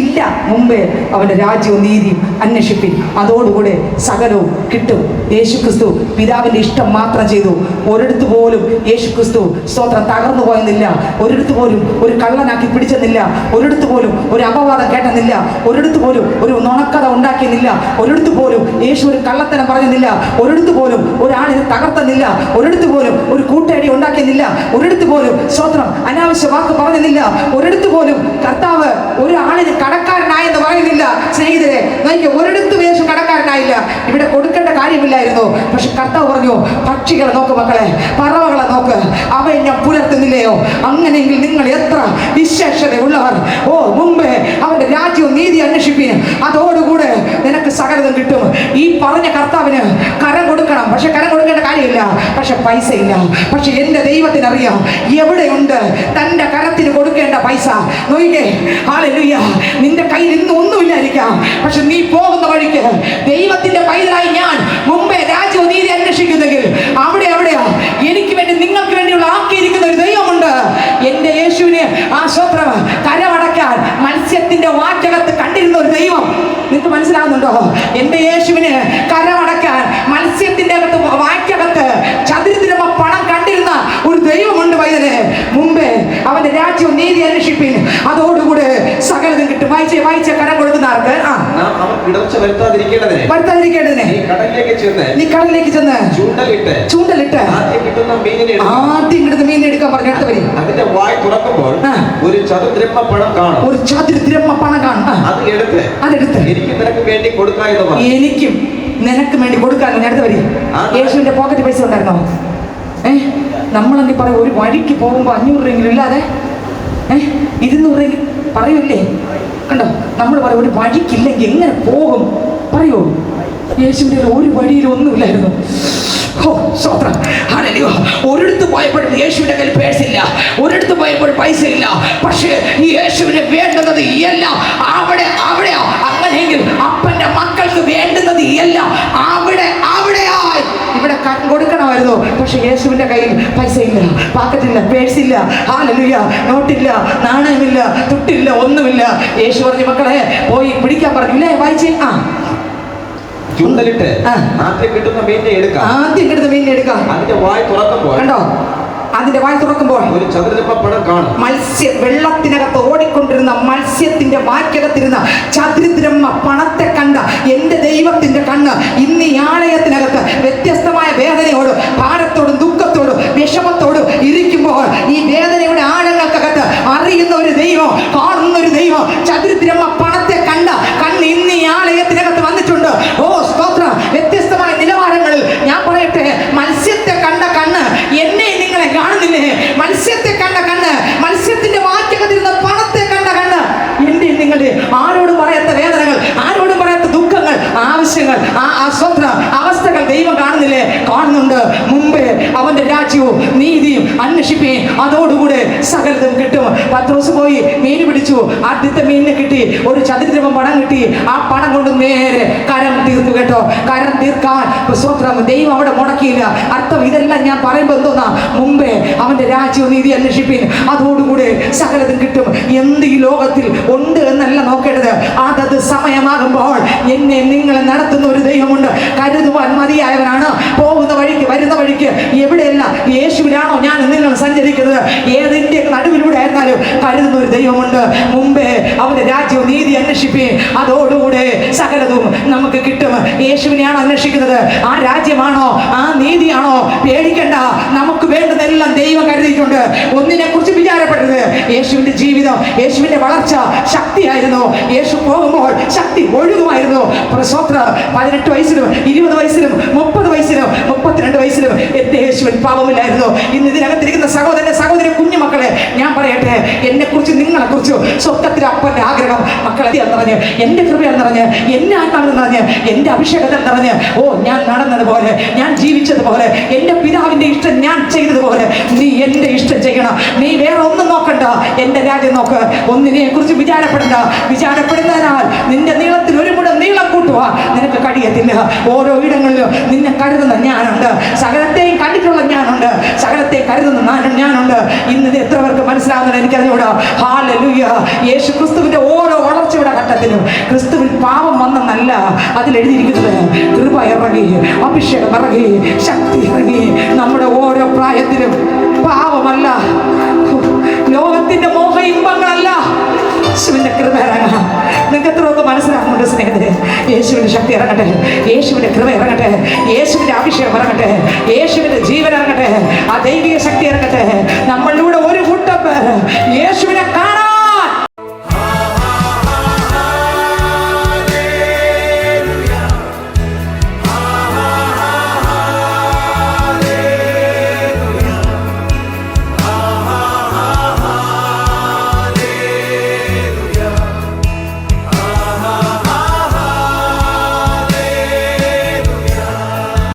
ഇല്ല. മുമ്പേ അവന്റെ രാജ്യവും നീതിയും അന്വേഷിപ്പിൻ, അതോടുകൂടെ സകലവും കിട്ടും. യേശുക്രിസ്തു പിതാവിന്റെ ഇഷ്ടം മാത്രം ചെയ്തു. ഒരിടത്ത് പോലും യേശുക്രിസ്തു സ്തോത്രം തകർന്നു പോയെന്നില്ല. ഒരിടത്ത് പോലും ഒരു കള്ളനാക്കി പിടിച്ചെന്നില്ല. ഒരിടത്ത് പോലും ഒരു അപവാദം കേട്ടെന്നില്ല. ഒരിടത്ത് പോലും ഒരു നുണക്കഥ ഉണ്ടാക്കിയെന്നില്ല. ഒരിടത്ത് പോലും യേശു ഒരു കള്ളത്തരം പറഞ്ഞെന്നില്ല. ഒരിടത്ത് പോലും ഒരാളിനെ തകർത്തെന്നില്ല. ഒരിടത്ത് പോലും ഒരു കൂട്ടയടി ഉണ്ടാക്കിയെന്നില്ല. ഒരിടത്ത് പോലും സ്തോത്രം അനാവശ്യ വാക്ക് പറഞ്ഞെന്നില്ല. ഒരിടത്ത് പോലും കർത്താവ് ഒരാളിന് കടക്കാരനായെന്ന് പറയുന്നില്ല. സ്നേഹിതരെ, എനിക്ക് ഒരിടത്തും യേശു കടക്കാരനായില്ല. ഇവിടെ കൊടുക്കേണ്ട കാര്യമില്ലായിരുന്നു. പക്ഷെ കർത്താവ് പറഞ്ഞു, പക്ഷികളെ നോക്ക് മക്കളെ, പറവകളെ നോക്ക്, അവയെ ഞാൻ പുലർത്തുന്നില്ലയോ? അങ്ങനെയെങ്കിൽ നിങ്ങൾ എത്ര വിശേഷതയുള്ളവർ. ഓ, മുമ്പേ അവന്റെ രാജ്യവും നീതി അന്വേഷിപ്പിന്, അതോടുകൂടെ നിനക്ക് സകലതും കിട്ടും. ഈ പറഞ്ഞ കർത്താവിന് കരം കൊടുക്കണം. പക്ഷെ കരം കൊടുക്കേണ്ട കാര്യമില്ല. പക്ഷെ പൈസ ഇല്ല. പക്ഷെ എന്റെ ദൈവത്തിനറിയാം എവിടെയുണ്ട് തന്റെ കരത്തിന് കൊടുക്കേണ്ട പൈസ. നോയിക്കേ, ഹല്ലേലൂയ. നിന്റെ കയ്യിൽ ഇന്ന് ഒന്നുമില്ലായിരിക്കാം. പക്ഷെ നീ പോകുന്ന വഴിക്ക് ദൈവത്തിന്റെ പൈതലായി ഞാൻ മുമ്പേ രാജ്യവും നീതി അന്വേഷിക്കുന്നെങ്കിൽ അവിടെയാ എനിക്ക് വേണ്ടി നിങ്ങൾക്ക് വേണ്ടിയുള്ള ആക്കിയിരിക്കുന്ന ഒരു ദൈവമുണ്ട്. എന്റെ യേശുവിന് ആ സ്വത്രം കരമടക്കാൻ മത്സ്യത്തിന്റെ വാറ്റകത്ത് കണ്ടിരുന്ന ഒരു ദൈവം നിങ്ങൾക്ക് മനസ്സിലാകുന്നുണ്ടോ? എന്റെ യേശുവിന് കരമടക്കാൻ മത്സ്യത്തിന്റെ അകത്ത് വാറ്റകത്ത് ചതുരത്തിലുള്ള പണം കണ്ടിരുന്ന ഒരു ദൈവമുണ്ട് പൈതലെ. മുമ്പേ അവന്റെ രാജ്യവും നീതി അന്വേഷിപ്പിൻ, അതോടുകൂടെ സകലതും കിട്ടും. വായിച്ച കരം കൊടുക്കുന്ന ആർക്ക് വരുത്താതിരിക്കേണ്ടതിന് നീ കടലിലേക്ക് ചെന്ന് ചൂണ്ടലിട്ട് ആദ്യം കിട്ടുന്ന മീൻ എടുക്കാൻ പറഞ്ഞു. അടുത്ത വരി, അതിന്റെ വായ് തുറക്കുമ്പോൾ ഒരു ചതുരദ്രഹ്മ പണം കാണും. അതെടുത്ത് എനിക്കും നിനക്ക് വേണ്ടി കൊടുക്കാമെന്ന് പറഞ്ഞു. എനിക്കും നിനക്ക് വേണ്ടി കൊടുക്കാമെന്ന്. അടുത്ത വരി, യേശുവിന്റെ പോക്കറ്റ് പൈസ ഉണ്ടായിരുന്നോ? നമ്മളെങ്കിൽ പറയും, ഒരു വഴിക്ക് പോകുമ്പോൾ 500 രൂപയെങ്കിലും ഇല്ലാതെ 200 രൂപയെങ്കിലും പറയൂല്ലേ? കണ്ടോ, നമ്മൾ പറയും ഒരു വഴിക്കില്ലെങ്കിൽ എങ്ങനെ പോകും പറയൂ. യേശുവിന്റെ ഒരു വഴിയിലും ഒന്നുമില്ലായിരുന്നു. ഒരിടത്ത് പോയപ്പോഴും യേശുവിന്റെ കയ്യിൽ പേഴ്സില്ല. ഒരിടത്ത് പോയപ്പോഴും പൈസ ഇല്ല. പക്ഷേ ഈ യേശുവിന് വേണ്ടുന്നത് എല്ലാം അവിടെയാ. അങ്ങനെയെങ്കിൽ അപ്പന്റെ മക്കൾക്ക് വേണ്ടുന്നത് എല്ലാം അവിടെയായി ഇവിടെ കൊടുക്കണമായിരുന്നു. പക്ഷെ യേശുവിന്റെ കയ്യിൽ പൈസ ഇല്ല, പാക്കറ്റില്ല, പേഴ്സില്ല, ഹല്ലേലൂയ, നോട്ടില്ല, നാണയമില്ല, തുട്ടില്ല, ഒന്നുമില്ല. യേശു പറഞ്ഞു, മക്കളെ പോയി പിടിക്കാൻ പറഞ്ഞു. ഇല്ലേ, വായിച്ചേ. ചൂണ്ടലിട്ട് ആദ്യം കിട്ടുന്ന മീനിനെ എടുക്കാം. അതിന്റെ വായ് തുറക്കുമ്പോൾ കണ്ടോ, അതിന്റെ വായ് തുറക്കുമ്പോൾ ഒരു ചതുരദ്രഹ്മ പണം കാണും. വെള്ളത്തിനകത്ത് ഓടിക്കൊണ്ടിരുന്ന മത്സ്യത്തിന്റെ വായ്ക്കകത്തിരുന്ന ചതുരദ്രഹ്മ പണത്തെ കണ്ട എന്റെ ദൈവത്തിന്റെ കണ്ണ് ഇന്ന് ഈ ആലയത്തിനകത്ത് വ്യത്യസ്തമായ വേദനയോടും ഭാരത്തോടും ദുഃഖത്തോടും വിഷമത്തോടും ഇരിക്കുമ്പോൾ ഈ വേദനയുടെ ആഴങ്ങൾക്കകത്ത് അറിയുന്ന ഒരു ദൈവം, കാണുന്ന ഒരു ദൈവം, ചതുരദ്രഹ്മ പണത്തെ കണ്ട കണ്ണ് ഇന്ന് ഈ ആലയത്തിനകത്ത് വന്നിട്ടുണ്ട്. ഓ സ്തോത്രം. വ്യത്യസ്തമായ നിലവാരങ്ങളിൽ ഞാൻ പറയട്ടെ, മത്സ്യത്തെ കണ്ട കണ്ണ് എന്നെ നിങ്ങളെ കാണുന്നില്ലേ? മത്സ്യത്തെ കണ്ട കണ്ണ്, മത്സ്യത്തിന്റെ വാക്യകത്തിരുന്ന പണത്തെ കണ്ട കണ്ണ് എന്റെ നിങ്ങളുടെ ആരോടും പറയാത്ത വേദനകൾ, ആരോടും പറയാത്ത ദുഃഖങ്ങൾ, ആവശ്യങ്ങൾ, അവസ്ഥകൾ ദൈവം കാണുന്നില്ലേ? കാണുന്നുണ്ട്. മുമ്പേ അവന്റെ രാജ്യവും നീതിയും അന്വേഷിപ്പേ, അതോടുകൂടെ സകലതും കിട്ടും. പത്രോസ് പോയി മീൻ പിടിച്ചു. ആദ്യത്തെ മീനിനെ കിട്ടി, ഒരു ചതുരദ്രഹ്മ പണം കിട്ടി. ആ പണം കൊണ്ട് നേരെ കരം തീർത്തു. കേട്ടോ, കരം തീർക്കാൻ സ്വത്രം ദൈവം അവിടെ മുടക്കിയില്ല. അർത്ഥം ഇതെല്ലാം ഞാൻ പറയുമ്പോൾ എന്തോന്നാ? മുമ്പേ അവന്റെ രാജ്യവും നീതി അന്വേഷിപ്പിൻ, അതോടുകൂടെ സകലതും കിട്ടും. എന്ത് ഈ ലോകത്തിൽ ഉണ്ട് എന്നല്ല നോക്കേണ്ടത്, അതത് സമയമാകുമ്പോൾ എന്നെ നിങ്ങളെ നടത്തുന്ന ഒരു ദൈവമുണ്ട്. കരുതുവാൻ മതിയായവനാണ്. പോകുന്ന വഴിക്ക് വരുന്ന വഴിക്ക് എവിടെയല്ല യേശുവിനാണോ ഞാൻ നിങ്ങൾ സഞ്ചരിക്കുന്നത്? ഏതിന്റെ നടുവിലൂടെ ആയിരുന്നാലും കരുതുന്ന ഒരു ദൈവമുണ്ട്. മുമ്പേ അവന്റെ രാജ്യവും നീതി അന്വേഷിപ്പേ, അതോടുകൂടെ സകലതും നമുക്ക് കിട്ടും. യേശുവിനെയാണോ അന്വേഷിക്കുന്നത്? ആ രാജ്യമാണോ, ആ നീതിയാണോ? പേടിക്കണ്ട, നമുക്ക് വേണ്ടതെല്ലാം ദൈവം കരുതിയിട്ടുണ്ട്. ഒന്നിനെ കുറിച്ച് വിചാരപ്പെടരുത്. യേശുവിന്റെ ജീവിതം, യേശുവിന്റെ വളർച്ച ശക്തിയായിരുന്നു. യേശു പോകുമ്പോൾ ശക്തി ഒഴുകുമായിരുന്നു. 18 വയസ്സിലും 20 വയസ്സിലും 30 വയസ്സിലും 32 വയസ്സിലും എന്റെ യേശുവിൻ പാപമില്ലായിരുന്നു. ഇന്ന് ഇതിനകത്തിരിക്കുന്ന സഹോദരന്റെ സഹോദരി കുഞ്ഞുമക്കളെ ഞാൻ പറയട്ടെ, എന്നെ കുറിച്ച് നിങ്ങളെ കുറിച്ച് സ്വപ്നത്തിൽ അപ്പന്റെ ആഗ്രഹം മക്കളെ നിറഞ്ഞ്, എന്റെ കൃപയെന്ന് പറഞ്ഞ്, എന്റെ ആത്മാവിൽ നിറഞ്ഞ്, എന്റെ അഭിഷേകത്തിൽ നിറഞ്ഞ്, ഓ ഞാൻ നടന്നതുപോലെ, ഞാൻ ജീവിച്ചതുപോലെ, എന്റെ പിതാവിന്റെ ഇഷ്ടം ഞാൻ ചെയ്തതുപോലെ നീ എന്റെ ഇഷ്ടം ചെയ്യണം. നീ വേറെ ഒന്നും നോക്കണ്ട, എന്റെ രാജ്യം നോക്ക്. ഒന്നിനെ കുറിച്ച് വിചാരപ്പെടണ്ട. വിചാരപ്പെടുന്നതിനാൽ നിന്റെ നീളത്തിൽ ഒരു മുടം നീളം കൂട്ടുവാ നിനക്ക് കഴിയത്തില്ല. ഓരോ ഇടങ്ങളിലും നിന്നെ കരുതുന്ന ഞാനുണ്ട്. സകലത്തെയും കണ്ടിട്ടുള്ള ഞാനുണ്ട്. സകലത്തെയും കരുതുന്ന ഞാനുണ്ട്. ഇന്ന് ഇത് എത്ര പേർക്ക് മനസ്സിലാവുന്നത് എനിക്കറിഞ്ഞൂടാ. ഹല്ലേലൂയ. യേശു ക്രിസ്തുവിന്റെ ഓരോ വളർച്ചയുടെ ഘട്ടത്തിലും ക്രിസ്തുവിൽ പാപം വന്നെന്നല്ല അതിലെഴുതിയിരിക്കുന്നത്. കൃപ ഇറങ്ങി, അഭിഷേകം ഇറങ്ങി, ശക്തി ഇറങ്ങി. നമ്മുടെ ഓരോ പ്രായത്തിലും പാപമല്ല, ലോകത്തിന്റെ മോഹ ഇമ്പങ്ങളല്ല, യേശുവിന്റെ കൃപ ഇറങ്ങാം. നിങ്ങൾക്ക് എത്രയൊക്കെ മനസ്സിലാക്കുന്നുണ്ട് സ്നേഹിതരെ? യേശുവിന്റെ ശക്തി ഇറങ്ങട്ടെ, യേശുവിന്റെ കൃപ ഇറങ്ങട്ടെ, യേശുവിന്റെ അഭിഷേകം ഇറങ്ങട്ടെ, യേശുവിന്റെ ജീവൻ ഇറങ്ങട്ടെ, ആ ദൈവിക ശക്തി ഇറങ്ങട്ടെ.